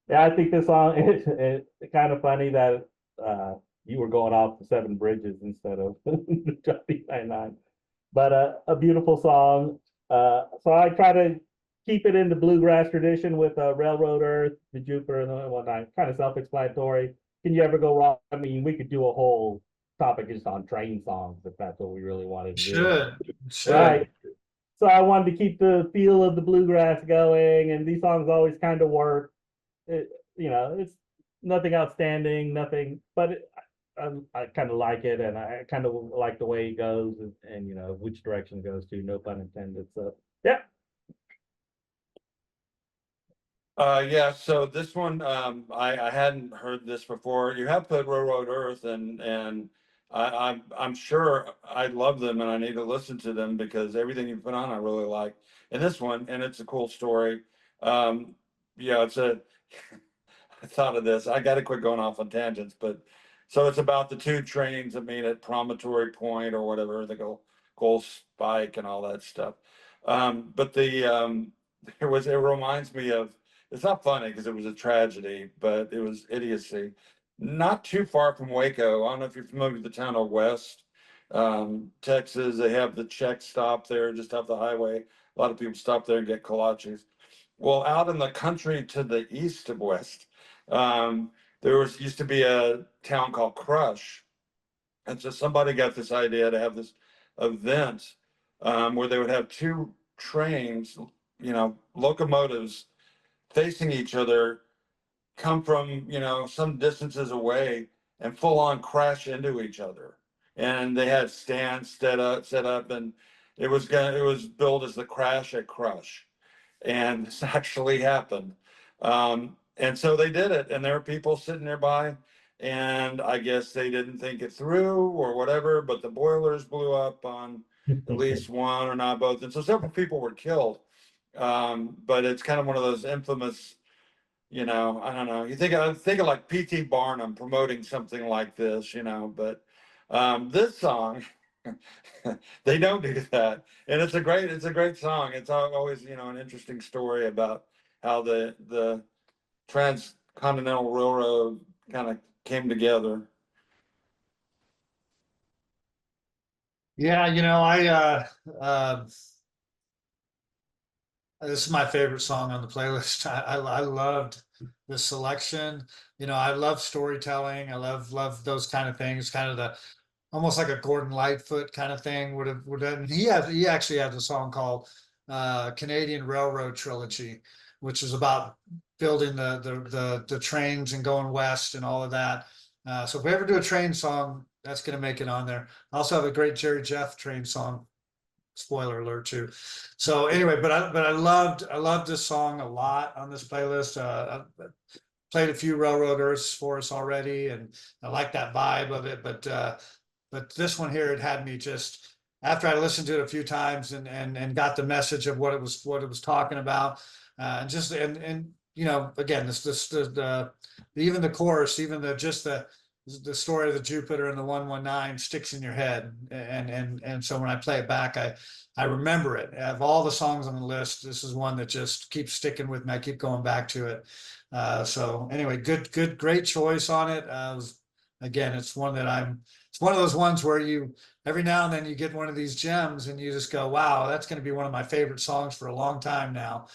yeah, I think this song it's kind of funny that you were going off the Seven Bridges instead of Johnny 99. But a beautiful song. So I try to keep it in the bluegrass tradition with Railroad Earth, the Jupiter, and whatnot. Kind of self-explanatory. Can you ever go wrong? I mean, we could do a whole topic just on train songs if that's what we really wanted to do. Should. Right. So I wanted to keep the feel of the bluegrass going, and these songs always kind of work. You know, it's nothing outstanding, nothing, but I kind of like it, and I kind of like the way it goes, and you know which direction it goes to. No pun intended. So yeah. Yeah, so this one, I hadn't heard this before. You have put Railroad Earth, and I'm sure I love them and I need to listen to them because everything you put on I really like. And this one, and it's a cool story. Yeah, I thought of this. I got to quit going off on tangents, but so it's about the two trains that meet at Promontory Point or whatever, the Gold Spike and all that stuff. But it reminds me of, it's not funny because it was a tragedy, but it was idiocy. Not too far from Waco. I don't know if you're familiar with the town of West, Texas. They have the Czech stop there just off the highway. A lot of people stop there and get kolaches. Well, out in the country to the east of West, there used to be a town called Crush. And so somebody got this idea to have this event where they would have two trains, you know, locomotives facing each other, come from, you know, some distances away and full on crash into each other. and they had stands set up, and it was billed as the Crash at Crush, and this actually happened. And so they did it, and there were people sitting nearby, and I guess they didn't think it through or whatever, but the boilers blew up on at least one or not both, and so several people were killed. But it's kind of one of those infamous, I don't know. You think of like P.T. Barnum promoting something like this, but this song, they don't do that, and it's a great song. It's always, an interesting story about how the Transcontinental Railroad kind of came together. Yeah, this is my favorite song on the playlist. I loved the selection. I love storytelling. I love those kind of things. Kind of the almost like a Gordon Lightfoot kind of thing. And he actually has a song called Canadian Railroad Trilogy, which is about building the trains and going west and all of that. So if we ever do a train song, that's going to make it on there. I also have a great Jerry Jeff train song. Spoiler alert too. So anyway, but I loved this song a lot on this playlist. I played a few Railroaders for us already, and I like that vibe of it. But this one here, it had me just after I listened to it a few times and got the message of what it was talking about, and again even the chorus, even the story of the Jupiter and the 119 sticks in your head, and so when I play it back, I remember it. Of all the songs on the list, this is one that just keeps sticking with me. I keep going back to it. So anyway, great choice on it. Again, it's one of those ones where every now and then you get one of these gems and you just go, wow, that's going to be one of my favorite songs for a long time now.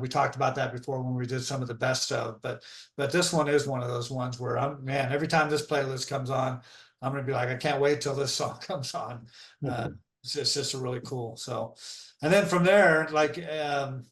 We talked about that before when we did some of the best of, but this one is one of those ones where every time this playlist comes on, I'm going to be like, I can't wait till this song comes on. It's just really cool. So, and then from there, like, at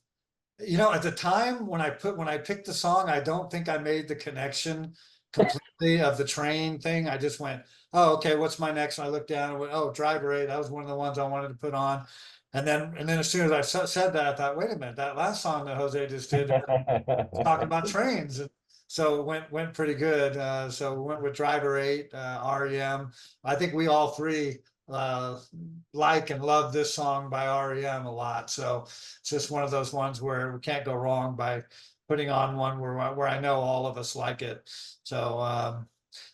the time when I picked the song, I don't think I made the connection completely of the train thing. I just went, oh, okay, what's my next? And I looked down and went, oh, Driver 8. That was one of the ones I wanted to put on. And then as soon as I said that, I thought, wait a minute, that last song that Jose just did talking about trains. And so it went pretty good. So we went with Driver 8, REM. I think we all three like and love this song by REM a lot. So it's just one of those ones where we can't go wrong by putting on one where I know all of us like it. So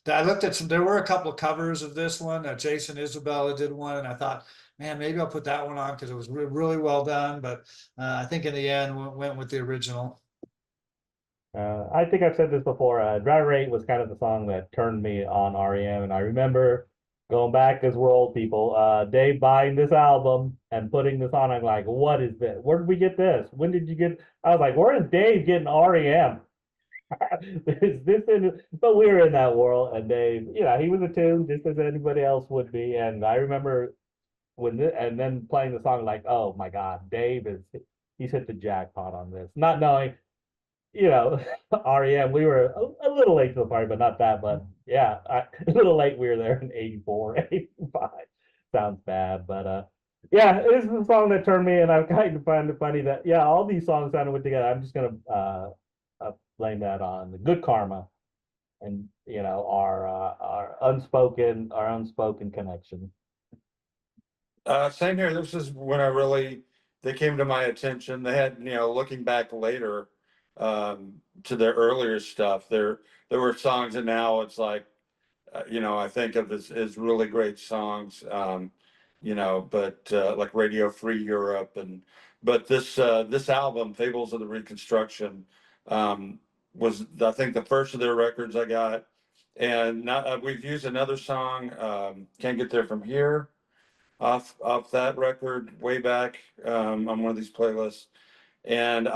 I looked at there were a couple of covers of this one. Jason Isabella did one, and I thought, man, maybe I'll put that one on because it was really well done. But I think in the end, we went with the original. I think I've said this before. Driver 8 was kind of the song that turned me on REM, and I remember going back as we're old people, Dave buying this album and putting this on. I'm like, what is this? Where did we get this? When did you get? I was like, where is Dave getting REM? But we were in that world, and Dave, he was a tune just as anybody else would be. And I remember and then playing the song, like, oh my God, he's hit the jackpot on this, not knowing. REM, we were a little late to the party, but not that, but yeah, a little late. We were there in 84, 85. Sounds bad, but yeah, this is the song that turned me, and I kind of find it funny that, yeah, all these songs sounded with together. I'm just going to blame that on the Good Karma and, our unspoken connection. Same here. This is when they came to my attention. They had, looking back later, to their earlier stuff, there were songs, and now it's like, I think of as really great songs, but like Radio Free Europe, but this album, Fables of the Reconstruction, was, I think, the first of their records I got, and now we've used another song, Can't Get There From Here, off that record way back, on one of these playlists. And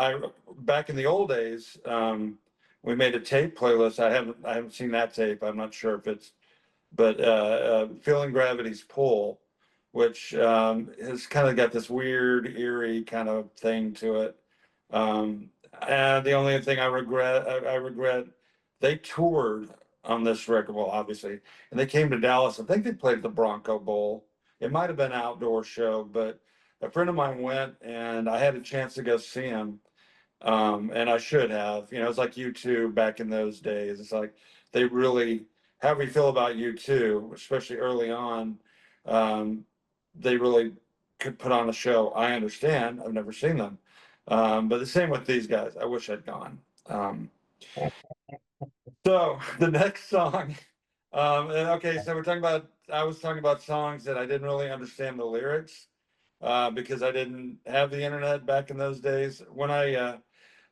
back in the old days, we made a tape playlist. I haven't seen that tape. I'm not sure if but Feeling Gravity's Pull, which has kind of got this weird, eerie kind of thing to it. And the only thing I regret, they toured on this record. Well, obviously, and they came to Dallas. I think they played the Bronco Bowl. It might have been an outdoor show, but a friend of mine went, and I had a chance to go see him. And I should have. You know, it's like U2 back in those days. It's like they really, however you feel about U2, especially early on, they really could put on a show. I understand. I've never seen them. But the same with these guys. I wish I'd gone. So the next song, okay, so I was talking about songs that I didn't really understand the lyrics, because I didn't have the internet back in those days.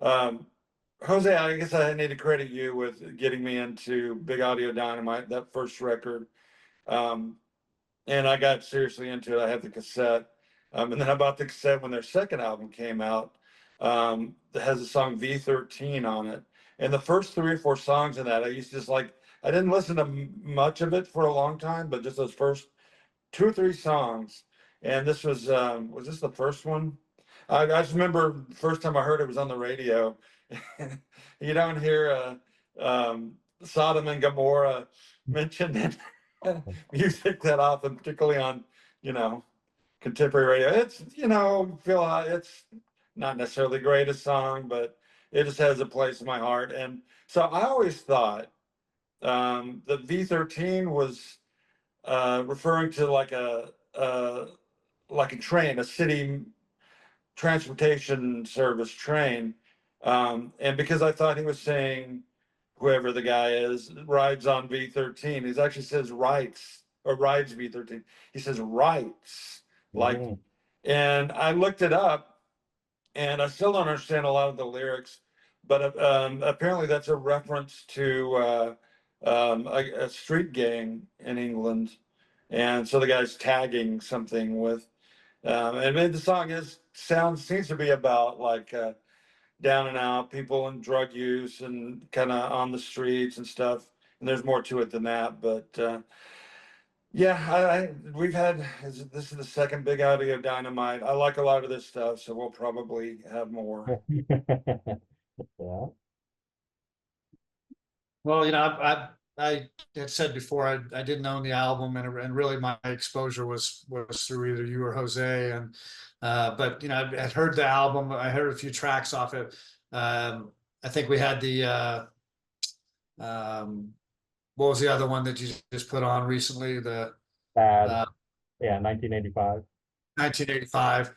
Jose, I guess I need to credit you with getting me into Big Audio Dynamite, that first record. And I got seriously into it. I had the cassette. And then I bought the cassette when their second album came out, that has the song V13 on it. And the first 3 or 4 songs in that, I used to just like, I didn't listen to much of it for a long time, but just those first 2 or 3 songs. And this was this the first one? I just remember the first time I heard it was on the radio. You don't hear Sodom and Gomorrah mentioned in music that often, particularly on, you know, contemporary radio. It's, you know, it's not necessarily the greatest song, but it just has a place in my heart. And so I always thought the V13 was referring to like a train, a city transportation service train. And because I thought he was saying, whoever the guy is, rides on V13, he actually says rides or rides V13. He says rights, like, and I looked it up and I still don't understand a lot of the lyrics, but apparently that's a reference to a street gang in England. And so the guy's tagging something with, and the song seems to be about like down and out people and drug use and kind of on the streets and stuff. And there's more to it than that, but yeah, this is the second Big Audio Dynamite. I like a lot of this stuff, so we'll probably have more. Yeah. Well, you know, I had said before I didn't own the album, and really my exposure was through either you or Jose, and but you know, I had heard the album. I heard a few tracks off it. I think we had the what was the other one that you just put on recently? The Bad. Yeah, 1985. 1985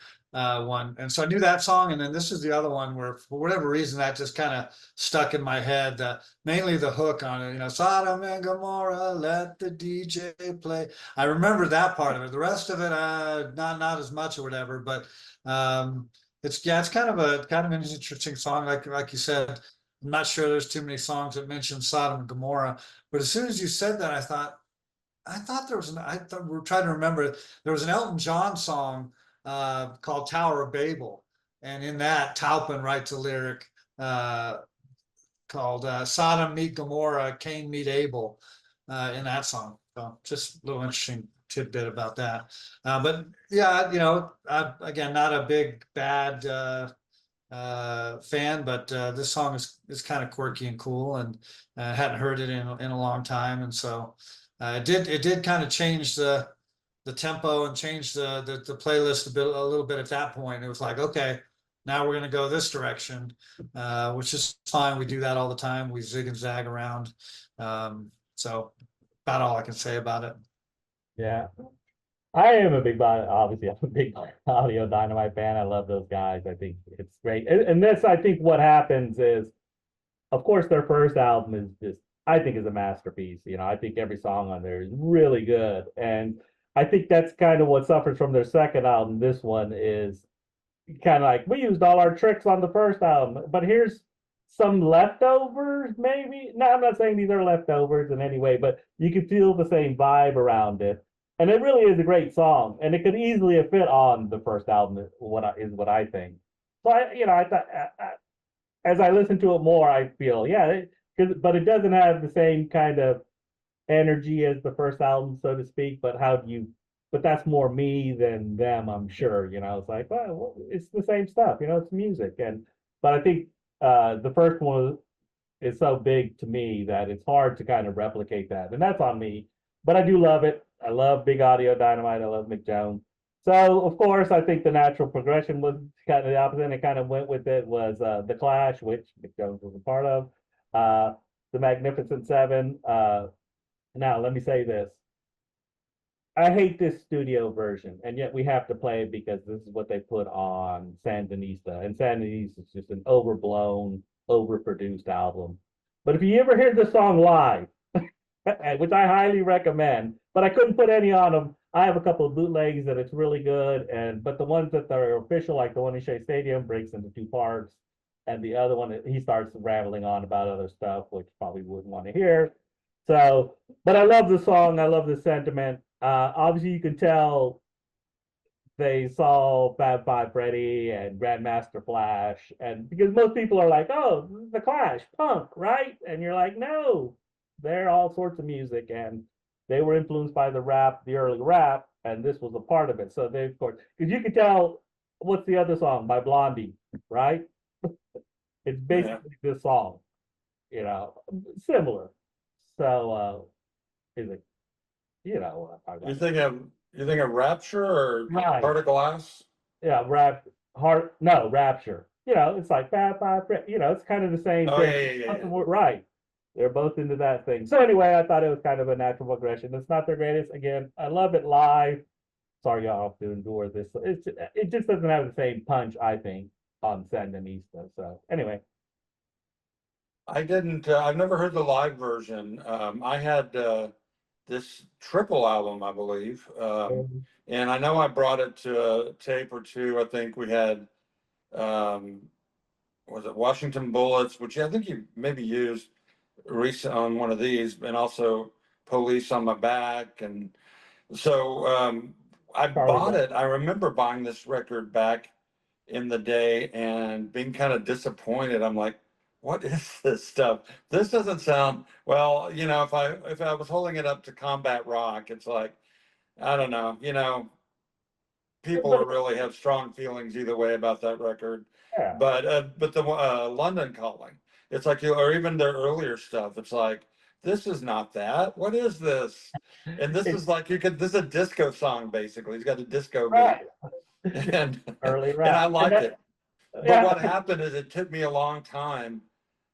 one. And so I knew that song. And then this is the other one where, for whatever reason, that just kind of stuck in my head. Mainly the hook on it, you know, Sodom and Gomorrah, let the DJ play. I remember that part of it. The rest of it, not as much or whatever. But it's kind of an interesting song. Like you said, I'm not sure there's too many songs that mention Sodom and Gomorrah. But as soon as you said that, I thought we're trying to remember, there was an Elton John song called Tower of Babel. And in that, Taupin writes a lyric called Sodom meet Gomorrah, Cain meet Abel in that song. So just a little interesting tidbit about that. But yeah, you know, again, not a big bad fan, but this song is kind of quirky and cool, and hadn't heard it in a long time. And so it did kind of change the tempo and change the playlist a little bit at that point. It was like, okay, now we're going to go this direction, which is fine. We do that all the time. We zig and zag around. So about all I can say about it. Yeah. I am obviously I'm a big Audio Dynamite fan. I love those guys. I think it's great. And this, I think what happens is, of course, their first album is just, I think, is a masterpiece. You know, I think every song on there is really good. And I think that's kind of what suffers from their second album. This one is kind of like, we used all our tricks on the first album, but here's some leftovers, maybe. No, I'm not saying these are leftovers in any way, but you can feel the same vibe around it. And it really is a great song, and it could easily have fit on the first album. What I think. So I thought as I listen to it more, I feel but it doesn't have the same kind of energy as the first album, so to speak. But that's more me than them, I'm sure. You know, it's like, well, it's the same stuff. You know, it's music, but I think the first one is so big to me that it's hard to kind of replicate that, and that's on me. But I do love it. I love Big Audio Dynamite. I love Mick Jones. So of course, I think the natural progression was kind of the opposite, and it kind of went with it was the Clash, which Mick Jones was a part of, the Magnificent Seven. Now let me say this. I hate this studio version, and yet we have to play it because this is what they put on Sandinista, and Sandinista is just an overblown, overproduced album. But if you ever hear the song live, which I highly recommend, but I couldn't put any on them. I have a couple of bootlegs that it's really good, but the ones that are official, like the one in Shea Stadium, breaks into two parts, and the other one he starts rambling on about other stuff, which probably wouldn't want to hear. So, but I love the song. I love the sentiment. Obviously, you can tell they saw Fab Five Freddy and Grandmaster Flash, and because most people are like, "Oh, the Clash, punk, right?" And you're like, "No, they're all sorts of music," and they were influenced by the rap, the early rap, and this was a part of it. So they, of course, because you can tell what's the other song by Blondie, right? It's basically this song, similar. So, is it? You think of Rapture or Right. Heart of Glass? Yeah, Rapture. It's like Fab Five, it's kind of the same Oh, thing. yeah. Right. They're both into that thing. So anyway, I thought it was kind of a natural progression. It's not their greatest. Again, I love it live. Sorry, y'all have to endure this. It just doesn't have the same punch, I think, on Sandinista. So anyway, I've never heard the live version. I had this triple album, I believe. And I know I brought it to a tape or two. I think we had, was it Washington Bullets, which I think you maybe used recent on one of these, and also Police on My Back. And so I bought it. I remember buying this record back in the day and being kind of disappointed. I'm like, what is this stuff? This doesn't sound well, if I was holding it up to Combat Rock, it's like, I don't know, people really have strong feelings either way about that record. yeah. But the London Calling, it's like, or even their earlier stuff, it's like, this is not that. What is this? And this is like this is a disco song basically. He's got a disco Right. beat, and Early and rap. I liked it. But Yeah. what happened is it took me a long time,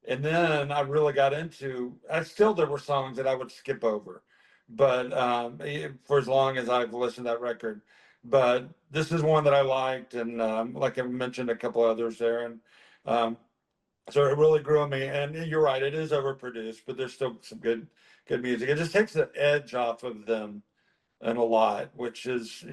and then I really got into. There were songs that I would skip over, but for as long as I've listened to that record. But this is one that I liked, and like I mentioned, a couple others there, and so it really grew on me. And you're right, it is overproduced, but there's still some good music. It just takes the edge off of them and a lot, which is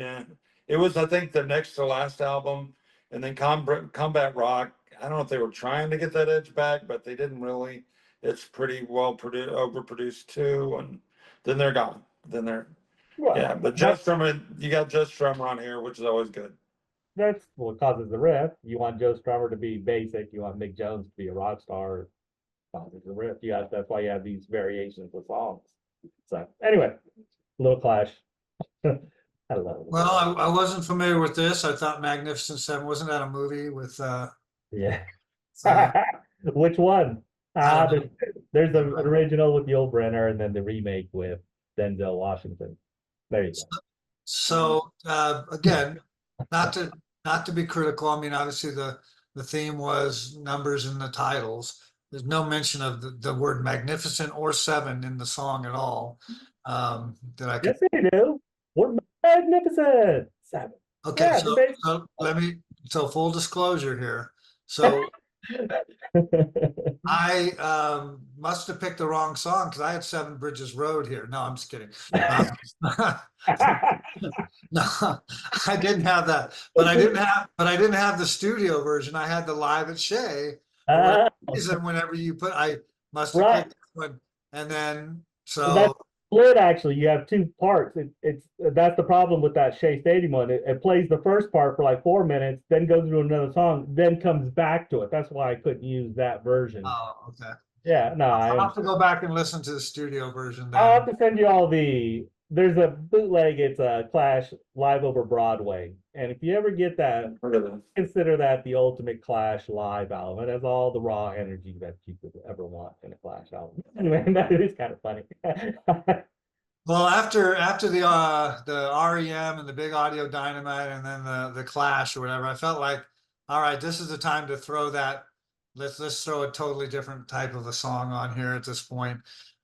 it was, I think, the next to last album, and then Combat Rock. I don't know if they were trying to get that edge back, but they didn't really. It's pretty well produced, overproduced too, and then they're gone. Then they're but Jeff Strummer, you got Jeff Strummer on here, which is always good. That's what causes the riff. You want Joe Strummer to be basic. You want Mick Jones to be a rock star. Causes the riff. That's why you have these variations with songs. So anyway, little Clash. I love it. Well, I wasn't familiar with this. I thought Magnificent Seven, wasn't that a movie with Yeah. uh, Which one? I don't There's the original with Yul Brynner, and then the remake with Denzel Washington. There you go. So again, not to be critical. I mean, obviously the theme was numbers in the titles. There's no mention of the word magnificent or seven in the song at all. That I could. Yes, they do. We're magnificent. Seven. Okay, Yeah, so full disclosure here. So I must have picked the wrong song because I had Seven Bridges Road here. No, I'm just kidding. No, I didn't have that, but I didn't have the studio version. I had the live at Shea. Reason whenever you put, I must have picked this one, and then That's split. Actually, you have two parts. That's the problem with that Shea Stadium one. It plays the first part for like 4 minutes, then goes to another song, then comes back to it. That's why I couldn't use that version. Oh, okay. Yeah, no, I'll have to go back and listen to the studio version. Then. I'll have to send you all the there's a bootleg. It's a Clash live over Broadway, and if you ever get that, Look at this. consider that the ultimate Clash live album. It has all the raw energy that you could ever want in a Clash album. Anyway, that is kind of funny. Well, after the REM and the Big Audio Dynamite and then the Clash or whatever, I felt like, all right, this is the time to throw that. Let's throw a totally different type of a song on here at this point.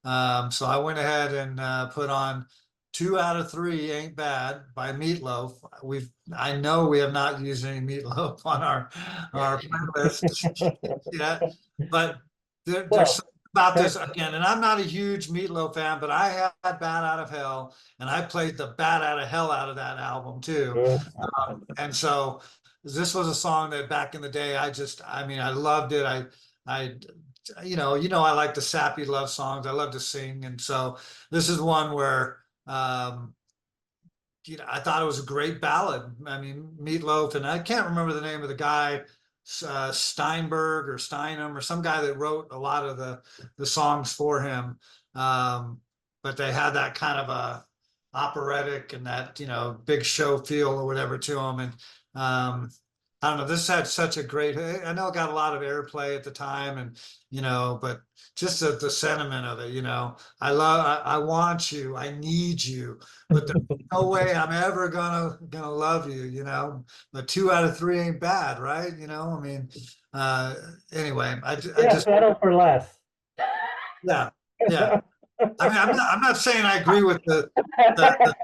So I went ahead and put on 2 out of 3 Ain't Bad by Meatloaf. I know we have not used any Meatloaf on our playlist yet, but there's Well, something about this again, and I'm not a huge Meatloaf fan, but I had Bad Out of Hell, and I played the Bad Out of Hell out of that album too. And so this was a song that back in the day, I mean, I loved it. I, I like the sappy love songs. I love to sing, and so this is one where, I thought it was a great ballad. I mean, Meatloaf, and I can't remember the name of the guy, Steinberg or Steinem or some guy that wrote a lot of the songs for him. But they had that kind of a operatic and that big show feel or whatever to them. And I don't know, this had such a great, I know it got a lot of airplay at the time, and but just the sentiment of it, I want you, I need you, but there's no way I'm ever gonna love you, but 2 out of 3 ain't bad, right? I mean, anyway, I yeah, just, settle for less. yeah. I mean, I'm not saying I agree with the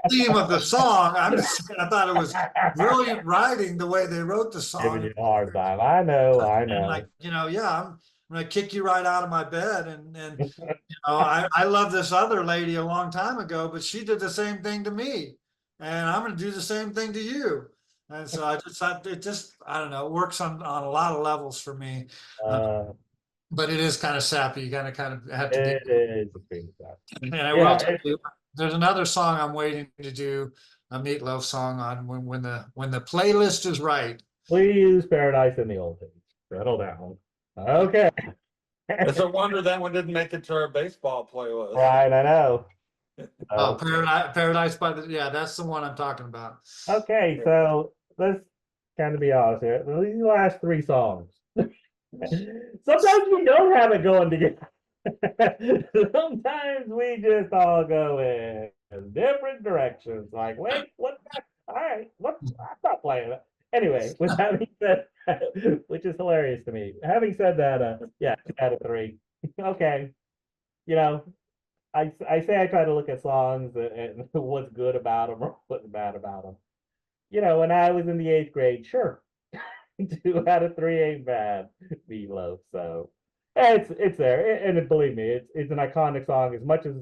theme of the song. I'm just saying I thought it was brilliant writing the way they wrote the Giving song. you a hard time. I know. And like, yeah, I'm gonna kick you right out of my bed. And I love this other lady a long time ago, but she did the same thing to me. And I'm gonna do the same thing to you. And so I don't know, it works on a lot of levels for me. But it is kind of sappy. You gotta kind of have to be. It is a big stuff. And I will tell you, there's another song I'm waiting to do a Meatloaf song on when the playlist is right. Please, Paradise in the Old Days. Settle down. Okay. It's a wonder that one didn't make it to our baseball playlist. Right, I know. Oh, Paradise by that's the one I'm talking about. Okay, so let's kind of be honest here. These last 3 songs. Sometimes we don't have it going together. Sometimes we just all go in different directions. Like, wait, what? All right, what? I'm not playing it. Anyway, with having said that, which is hilarious to me. Having said that, 2 out of 3. Okay, I say I try to look at songs and what's good about them or what's bad about them. When I was in the 8th grade, sure. 2 out of 3 ain't bad. Meatloaf. So it's there, and believe me, it's an iconic song. As much as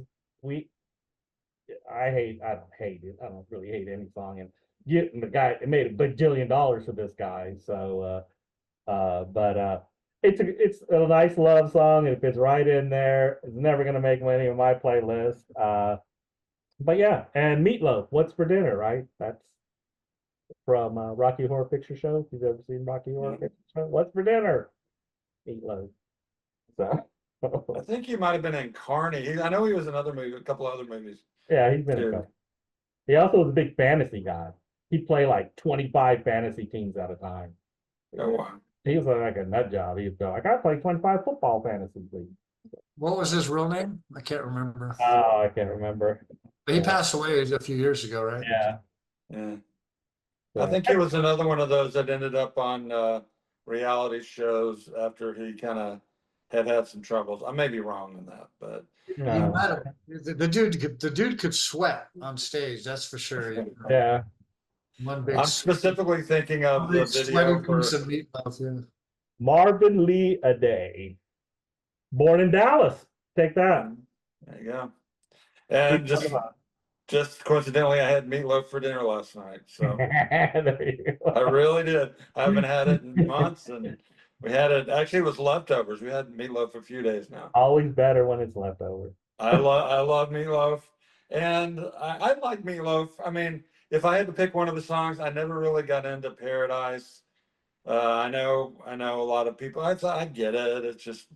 I don't hate it. I don't really hate any song, and getting the guy, it made $1 bajillion for this guy. So, but it's a nice love song. It fits right in there. It's never gonna make any of my playlist. But yeah, and Meatloaf. What's for dinner? Right? That's from Rocky Horror Picture Show. If you've ever seen Rocky Horror Picture Show, what's for dinner? Meatloaf. So I think he might have been in Carney. I know he was in a couple other movies. yeah, he's been in a couple. He also was a big fantasy guy. He'd play like 25 fantasy teams at a time. Oh, wow. He was like a nut job. He'd go like, I play 25 football fantasy leagues. What was his real name? I can't remember. Oh, I can't remember. But he passed away a few years ago, right? Yeah. Yeah. So, I think he was another one of those that ended up on reality shows after he kind of had some troubles. I may be wrong on that, but He might have- the dude could sweat on stage, that's for sure. yeah. One big I'm specifically thinking of the video sweaty for piece of Meatloaf, yeah. Marvin Lee Aday. Born in Dallas. Take that. there you go. And just coincidentally, I had meatloaf for dinner last night. So There you go. I really did. I haven't had it in months, and we had it. Actually, it was leftovers. We had meatloaf for a few days now. Always better when it's leftover. I love meatloaf, and I like meatloaf. I mean, if I had to pick one of the songs, I never really got into Paradise. I know a lot of people. I get it. It's just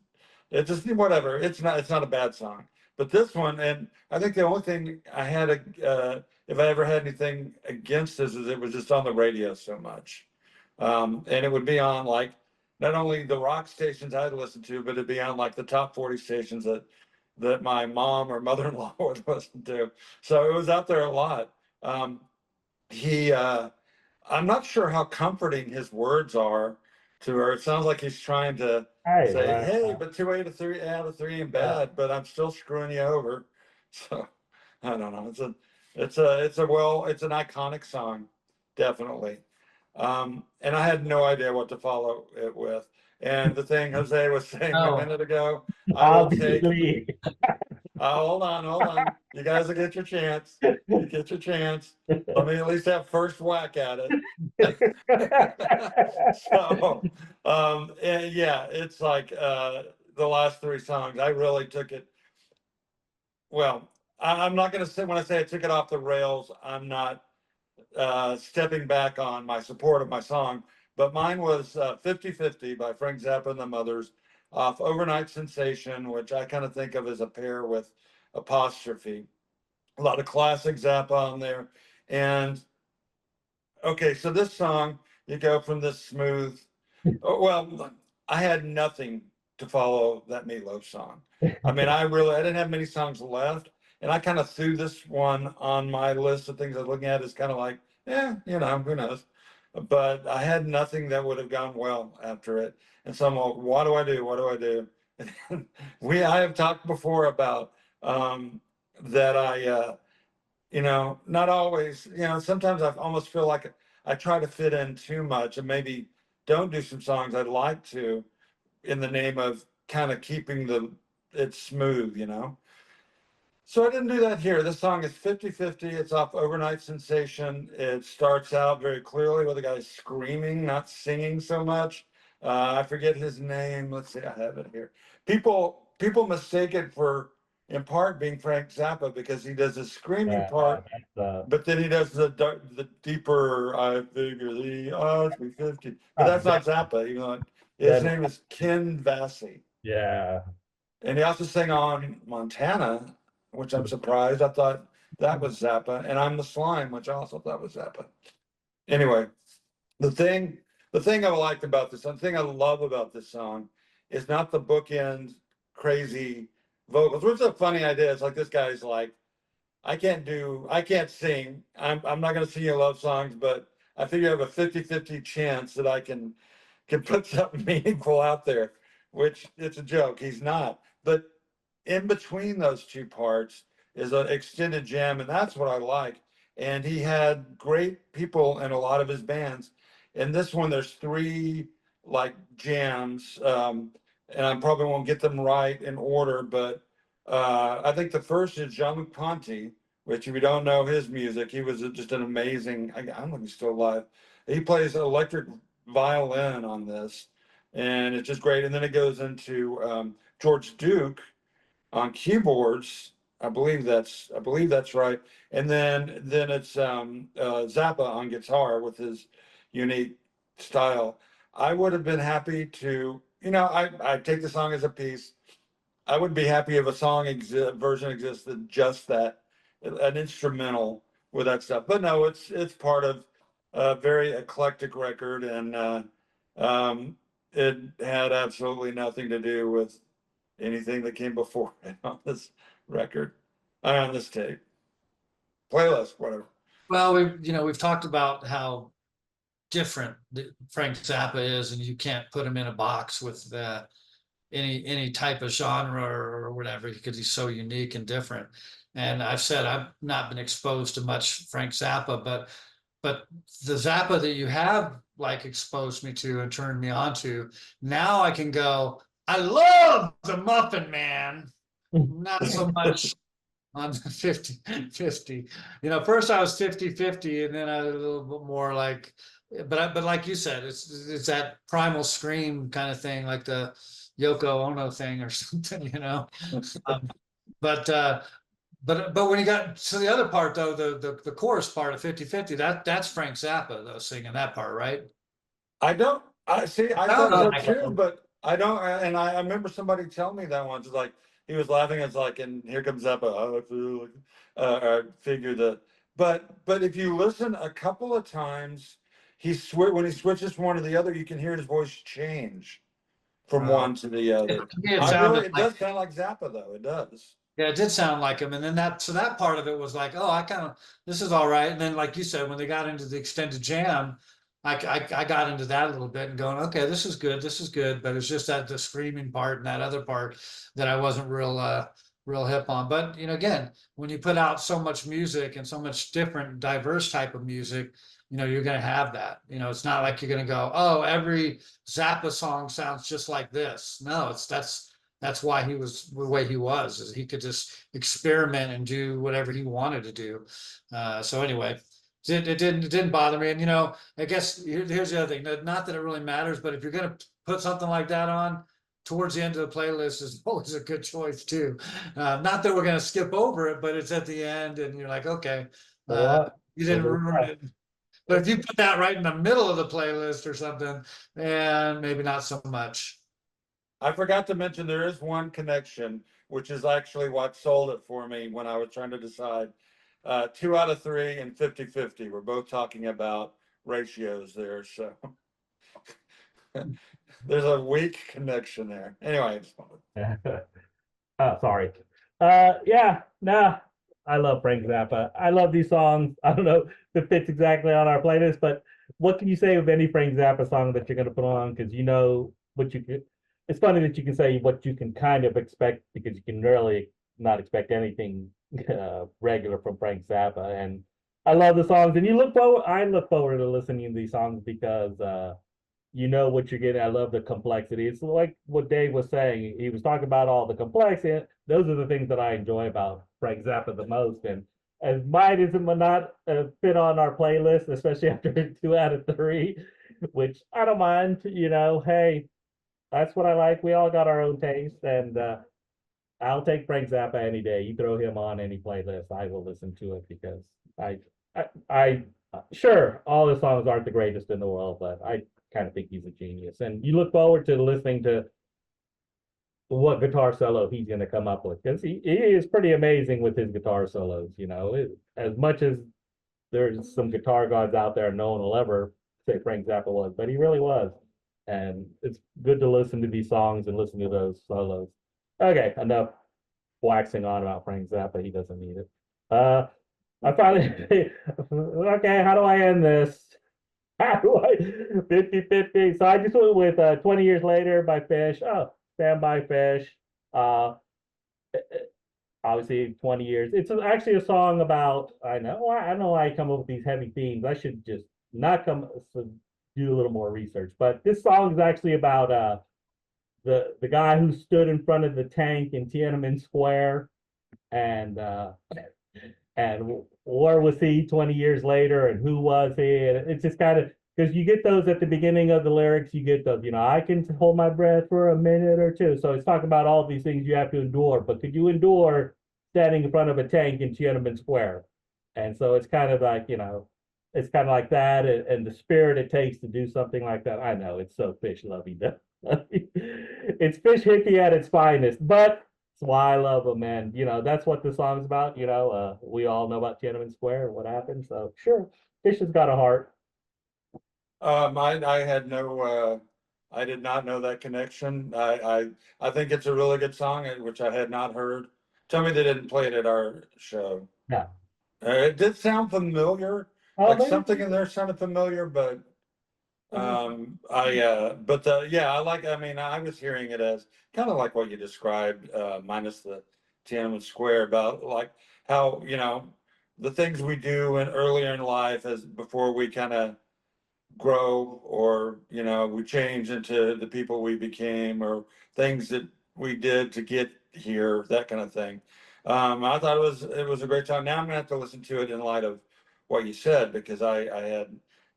whatever. It's not a bad song. But this one, and I think the only thing I had, if I ever had anything against this, is it was just on the radio so much. And it would be on like, not only the rock stations I'd listen to, but it'd be on like the top 40 stations that my mom or mother-in-law would listen to. So it was out there a lot. I'm not sure how comforting his words are to her. It sounds like he's trying to Hey, say, right. hey, but 2 out of 3 in bed, but I'm still screwing you over. So I don't know. It's an iconic song, definitely. And I had no idea what to follow it with. And the thing Jose was saying a Oh. minute ago, I will take. Obviously. Hold on. You guys will get your chance. You get your chance. Let me at least have first whack at it. So, and yeah, it's like the last 3 songs. I really took it. Well, I'm not going to say, when I say I took it off the rails, I'm not stepping back on my support of my song, but mine was 50/50 by Frank Zappa and the Mothers off Overnight Sensation, which I kind of think of as a pair with Apostrophe. A lot of classic Zappa on there. And okay, so this song, you go from this smooth, well, I had nothing to follow that Meatloaf song. I mean, I didn't have many songs left. And I kind of threw this one on my list of things I was looking at as kind of like, who knows? But I had nothing that would have gone well after it. And so I'm like, what do I do? What do I do? I have talked before about that not always, sometimes I almost feel like I try to fit in too much and maybe don't do some songs I'd like to in the name of kind of keeping it smooth, So I didn't do that here. This song is 50/50. It's off Overnight Sensation. It starts out very clearly with a guy screaming, not singing so much. I forget his name. Let's see, I have it here. People mistake it for, in part, being Frank Zappa because he does the screaming part, but then he does the deeper, I figure the odds be 50. But that's not Zappa, even though his name is Ken Vassie. Yeah. And he also sang on Montana, which I'm surprised. I thought that was Zappa, and I'm the Slime, which I also thought was Zappa. Anyway, the thing I liked about this, the thing I love about this song is not the bookend crazy vocals, which is a funny idea. It's like this guy's like, I can't sing. I'm not gonna sing you love songs, but I figure I have a 50/50 chance that I can put something meaningful out there, which it's a joke. He's not. But in between those 2 parts is an extended jam, and that's what I like. And he had great people in a lot of his bands. In this one, there's 3 like jams, and I probably won't get them right in order, but I think the first is Jean-Luc Ponty, which if you don't know his music, he was just an amazing, I don't know if he's still alive. He plays electric violin on this, and it's just great. And then it goes into George Duke on keyboards. I believe that's right. And then it's Zappa on guitar with his unique style. I would have been happy to, I take the song as a piece. I would be happy if a song version existed, just that, an instrumental with that stuff. But no, it's part of a very eclectic record, and it had absolutely nothing to do with anything that came before it on this record, on this tape, playlist, whatever. Well, we've talked about how different Frank Zappa is, and you can't put him in a box with any type of genre or whatever, because he's so unique and different. And I've said I've not been exposed to much Frank Zappa, but the Zappa that you have like exposed me to and turned me on to, now I can go, I love the Muffin Man, not so much on 50/50. First I was 50/50, and then I was a little bit more like, but like you said, it's that primal scream kind of thing, like the Yoko Ono thing or something, But when you got to the other part though, the chorus part of 50/50, that's Frank Zappa though singing that part, right? I thought so too, but I don't, and I remember somebody telling me that once. It's like, he was laughing. It's like, and here comes up I feel like, figure that. But if you listen a couple of times, when he switches from one to the other, you can hear his voice change from one to the other. To me, it I sounded really, it like, does sound like Zappa though. It does. yeah, it did sound like him. And then that part of it was like, oh, this is all right. And then, like you said, when they got into the extended jam, I got into that a little bit and going, okay, this is good. But it's just that the screaming part and that other part that I wasn't real hip on. But, again, when you put out so much music and so much different, diverse type of music, you're going to have that. It's not like you're going to go, oh, every Zappa song sounds just like this. No, that's why he was the way he was, is he could just experiment and do whatever he wanted to do. So anyway, it didn't bother me. And I guess here's the other thing. Not that it really matters, but if you're gonna put something like that on towards the end of the playlist, is always a good choice too. Not that we're gonna skip over it, but it's at the end, and you're like, okay, you didn't ruin it. But if you put that right in the middle of the playlist or something, and maybe not so much. I forgot to mention there is one connection, which is actually what sold it for me when I was trying to decide. 2 out of 3 and 50-50. We're both talking about ratios there. So there's a weak connection there. Anyway. Oh, sorry. Yeah, nah, I love Frank Zappa. I love these songs. I don't know if it fits exactly on our playlist, but what can you say of any Frank Zappa song that you're going to put on? Because you know what you could. It's funny that you can say what you can kind of expect, because you can really not expect anything regular from Frank Zappa. And I love the songs, and I look forward to listening to these songs because you know what you're getting. I love the complexity. It's like what Dave was saying. He was talking about all the complexity. Those are the things that I enjoy about Frank Zappa the most. And as might as it might not fit on our playlist, especially after 2 out of 3, which I don't mind. Hey, that's what I like. We all got our own taste, and I'll take Frank Zappa any day. You throw him on any playlist, I will listen to it, because I sure, all the songs aren't the greatest in the world, but I kind of think he's a genius. And you look forward to listening to what guitar solo he's going to come up with, because he is pretty amazing with his guitar solos. As much as there's some guitar gods out there, no one will ever say Frank Zappa was, but he really was. And it's good to listen to these songs and listen to those solos. Okay, enough waxing on about Frank Zappa. He doesn't need it. I finally, okay, how do I end this? How do I, 50-50. So I just went with 20 Years Later by Fish. Oh, Stand By Fish. Obviously 20 years. It's actually a song about, I know why I come up with these heavy themes. I should just not do a little more research. But this song is actually about the guy who stood in front of the tank in Tiananmen Square, and where was he 20 years later, and who was he? And it's just kind of, because you get those at the beginning of the lyrics, you get those, I can hold my breath for a minute or two. So it's talking about all these things you have to endure, but could you endure standing in front of a tank in Tiananmen Square? And so it's kind of like, it's kind of like that, and the spirit it takes to do something like that. I know it's so Fish lovey. It's Fish hippie at its finest, but that's why I love him, and that's what the song's about. We all know about Tiananmen Square and what happened. So sure, Fish has got a heart. I had no, I did not know that connection. I think it's a really good song, which I had not heard. Tell me they didn't play it at our show. Yeah. It did sound familiar. Like something in there sounded familiar, but I was hearing it as kind of like what you described, minus the Tiananmen Square, about like how, the things we do earlier in life, as before we kind of grow, or we change into the people we became, or things that we did to get here, that kind of thing. I thought it was a great song. Now I'm gonna have to listen to it in light of what you said, because I had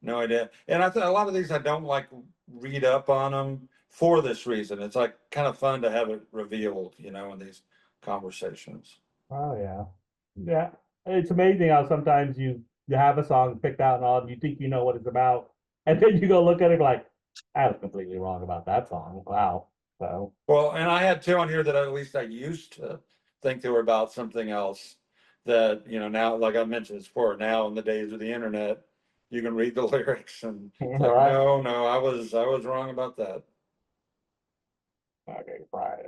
no idea. And I thought a lot of these I don't like read up on them for this reason. It's like kind of fun to have it revealed, in these conversations. Oh yeah. Yeah. It's amazing how sometimes you have a song picked out and all, you think you know what it's about, and then you go look at it like, I was completely wrong about that song. Wow. So, Well, and I had two on here that at least I used to think they were about something else. That, you know, now, like I mentioned before, now in the days of the internet, you can read the lyrics and it's like, right. no, I was wrong about that. Okay, Friday.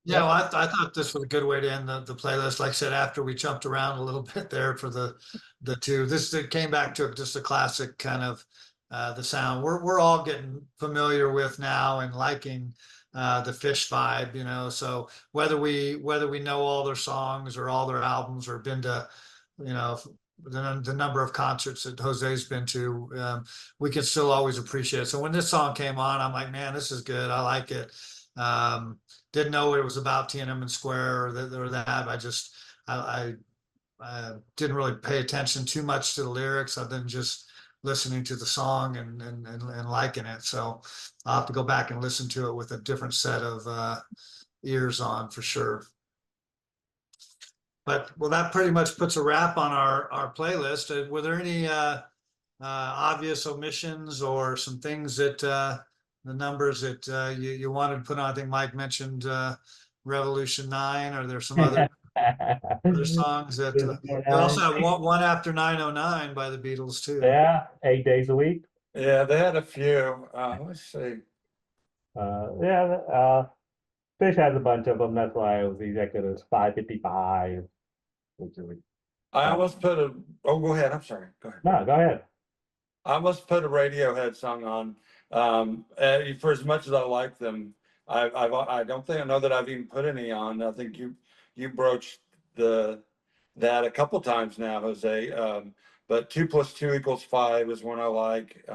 Yeah, well, I thought this was a good way to end the playlist. Like I said, after we jumped around a little bit there for the two, this it came back to just a classic kind of the sound we're all getting familiar with now and liking the Fish vibe, you know. So whether we know all their songs or all their albums or been to, you know, the number of concerts that Jose's been to, we can still always appreciate it. So when this song came on, I'm like, man, this is good. I like it. Didn't know it was about Tiananmen Square or that. I didn't really pay attention too much to the lyrics other than just listening to the song and liking it. So I'll have to go back and listen to it with a different set of ears on for sure. But well, that pretty much puts a wrap on our playlist. Were there any obvious omissions or some things that the numbers that you wanted to put on? I think Mike mentioned Revolution 9. Are there some other songs that they also have one after 909 by the Beatles too? Yeah, 8 days a week. Yeah, they had a few. Let's see. Fish has a bunch of them. That's why it was easy. I could have 555. Which is, I almost put a. Oh, go ahead. I'm sorry. Go ahead. no, go ahead. I almost put a Radiohead song on. For as much as I like them, I don't think I know that I've even put any on. I think you broached that a couple times now, Jose. But 2 + 2 = 5 is one I like.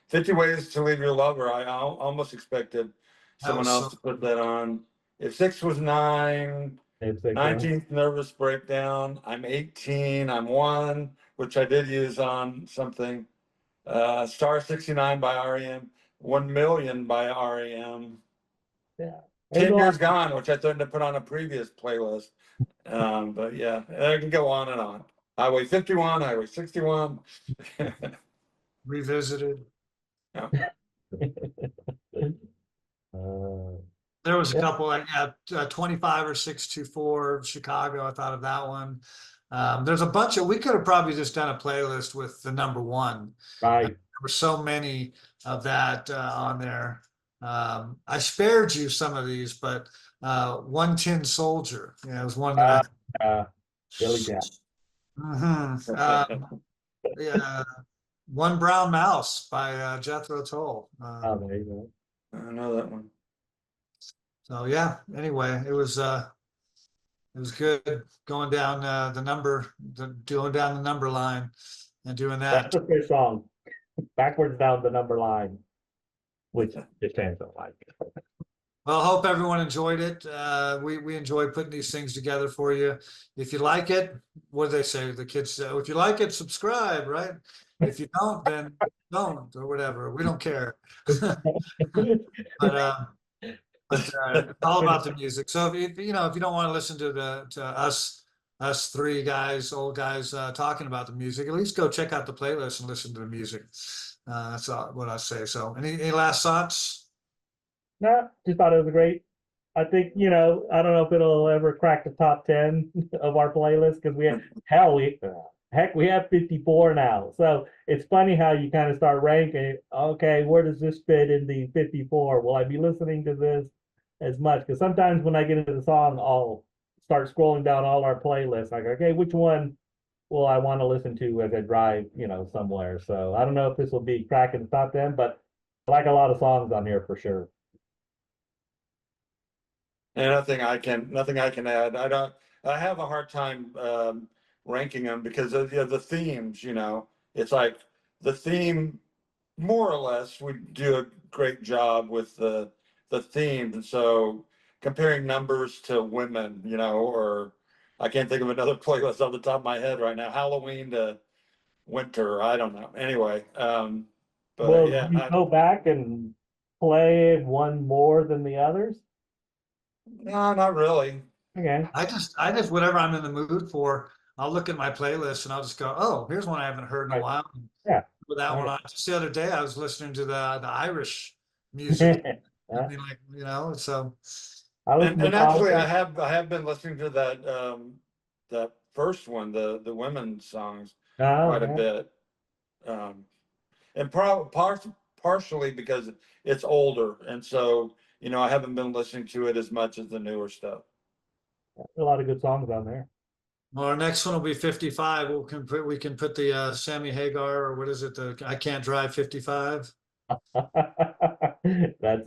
50 Ways to Leave Your Lover. I almost expected someone else to put that on. If 6 was 9. It's like, 19th Nervous Breakdown. I'm 18. I'm 1, which I did use on something. Star 69 by REM. 1 Million by REM. yeah. 10 Years Gone, which I thought to put on a previous playlist. But yeah, I can go on and on. Highway 51, Highway 61. Revisited. Uh, There was a Yeah. couple like 25 or 624 Chicago. I thought of that one. There's a bunch of, we could have probably just done a playlist with the number one. right. There were so many of that on there. I spared you some of these, but One Tin Soldier, it was one that Billy Jack. yeah, One Brown Mouse by Jethro Tull. Oh, there you go. I know that one. So yeah, anyway, it was good going down going down the number line and doing that. That's a Fish song. Backwards down the number line, which Fish fans don't like. Well, I hope everyone enjoyed it. We enjoy putting these things together for you. If you like it, what do they say? The kids say, if you like it, subscribe, right? If you don't, then don't, or whatever. We don't care. But it's all about the music. So if you don't want to listen to us three guys, old guys, talking about the music, at least go check out the playlist and listen to the music. That's what I say. So any last thoughts? No, just thought it was great. I think, I don't know if it'll ever crack the top 10 of our playlist because we have 54 now. So it's funny how you kind of start ranking. Okay, where does this fit in the 54? Will I be listening to this as much? Because sometimes when I get into the song, I'll start scrolling down all our playlists. Like, okay, which one will I want to listen to as I drive, somewhere? So I don't know if this will be cracking the top 10, but I like a lot of songs on here for sure. And nothing I can add. I have a hard time ranking them because of the themes, it's like the theme, more or less, we do a great job with the theme. And so comparing numbers to women, or I can't think of another playlist off the top of my head right now, Halloween to winter, I don't know. Anyway, but Well, yeah. you go back and play one more than the others? No, not really. Okay. I just whatever I'm in the mood for, I'll look at my playlist and I'll just go, oh, here's one I haven't heard in a Right. while. Yeah. With that one on. Just the other day, I was listening to the Irish music. I mean, like, so. I listen And to actually, I Metallica. have been listening to that first one, the women's songs Oh, quite a yeah. bit. And partially because it's older, and so, I haven't been listening to it as much as the newer stuff. A lot of good songs on there. Well, our next one will be 55. We can put the Sammy Hagar, or what is it? The I Can't Drive 55. That's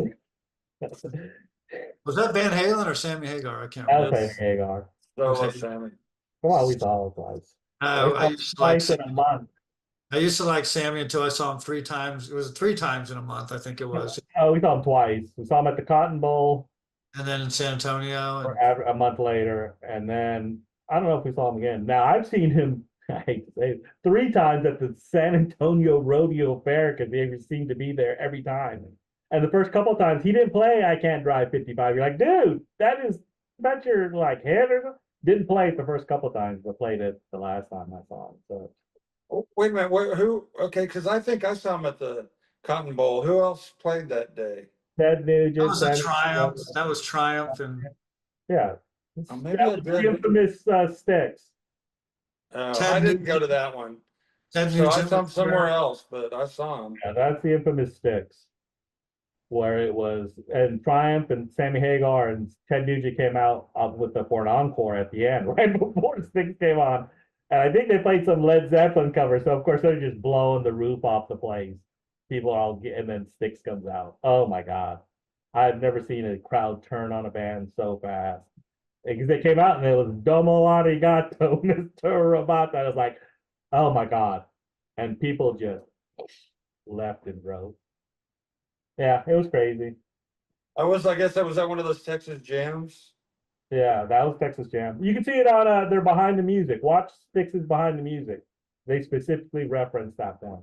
Was that Van Halen or Sammy Hagar? I can't I'll remember. say Hagar. So, Okay. Sammy. Come on, we saw it twice. I used to like Twice in a month. I used to like Sammy until I saw him 3 times. It was 3 times in a month, I think it was. Oh, we saw him twice. We saw him at the Cotton Bowl And then in San Antonio. or a month later, and then I don't know if we saw him again. Now I've seen him, I hate to say it, 3 times at the San Antonio Rodeo Fair because he seemed to be there every time. And the first couple of times he didn't play I Can't Drive 55. You're like, dude, that's your like hit or something. Didn't play it the first couple of times, but played it the last time I saw him. So Oh, wait a minute, who? Okay, because I think I saw him at the Cotton Bowl. Who else played that day? Ted Nugent. That was a Ted- triumph. That was Triumph. And Yeah. Maybe That I was did. the infamous Sticks. I didn't go to that one. Ted So I Nugent saw him was there. somewhere else, but I saw him. Yeah, that's the infamous Sticks. Where it was, and Triumph and Sammy Hagar and Ted Nugent came out for an encore at the end, right before Sticks came on. And I think they played some Led Zeppelin cover, so of course they're just blowing the roof off the place. People are all and then Sticks comes out. Oh my God. I've never seen a crowd turn on a band so fast. Because they came out and it was Domo Arigato, Mr. Roboto. I was like, oh my God. And people just left and drove. Yeah, it was crazy. I guess I was at one of those Texas jams. Yeah, that was Texas Jam. You can see it on their Behind the Music. Watch Styx's Behind the Music. They specifically reference that one.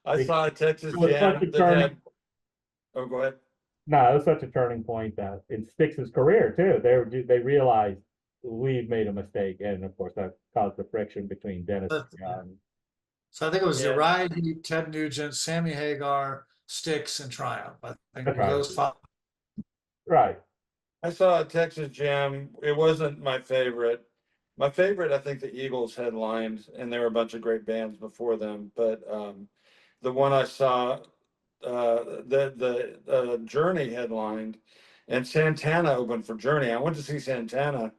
I saw a Texas It was jam such a that turning. had. Oh, go ahead. No, it was such a turning point that in Styx's career too. They realized we've made a mistake, and of course that caused the friction between Dennis and John. So I think it was Yeah. Uriah Heep, Ted Nugent, Sammy Hagar, Styx, and Triumph. I think That's right. those 5. Right. I saw a Texas jam. It wasn't my favorite. My favorite, I think the Eagles headlined, and there were a bunch of great bands before them. But the one I saw, the Journey headlined, and Santana opened for Journey. I went to see Santana,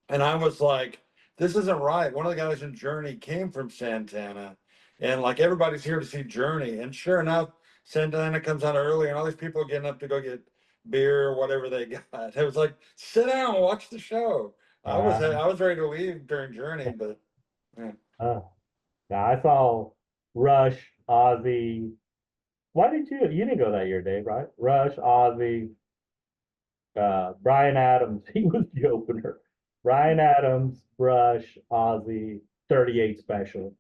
and I was like, "This isn't right." One of the guys in Journey came from Santana, and like everybody's here to see Journey. And sure enough, Santana comes out early, and all these people are getting up to go get beer or whatever they got. It was like, sit down and watch the show. I was ready to leave during Journey, but Yeah, I saw Rush, Ozzy. Why did you didn't go that year, Dave, right? Rush, Ozzy, Brian Adams, he was the opener. Brian Adams, Rush, Ozzy, 38 Special.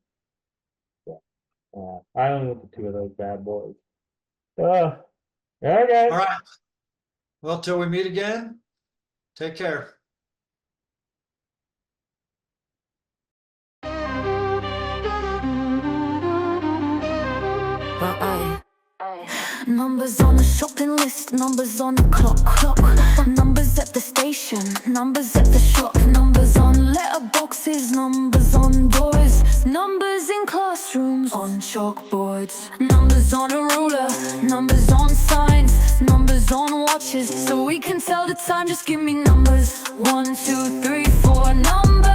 I only went to 2 of those bad boys. Okay. All right. Well, till we meet again, take care. Numbers on the shopping list, numbers on the clock. Numbers at the station, numbers at the shop. Numbers on letterboxes, numbers on doors. Numbers in classrooms, on chalkboards. Numbers on a ruler, numbers on signs. Numbers on watches, so we can tell the time. Just give me numbers, 1, 2, 3, 4 numbers.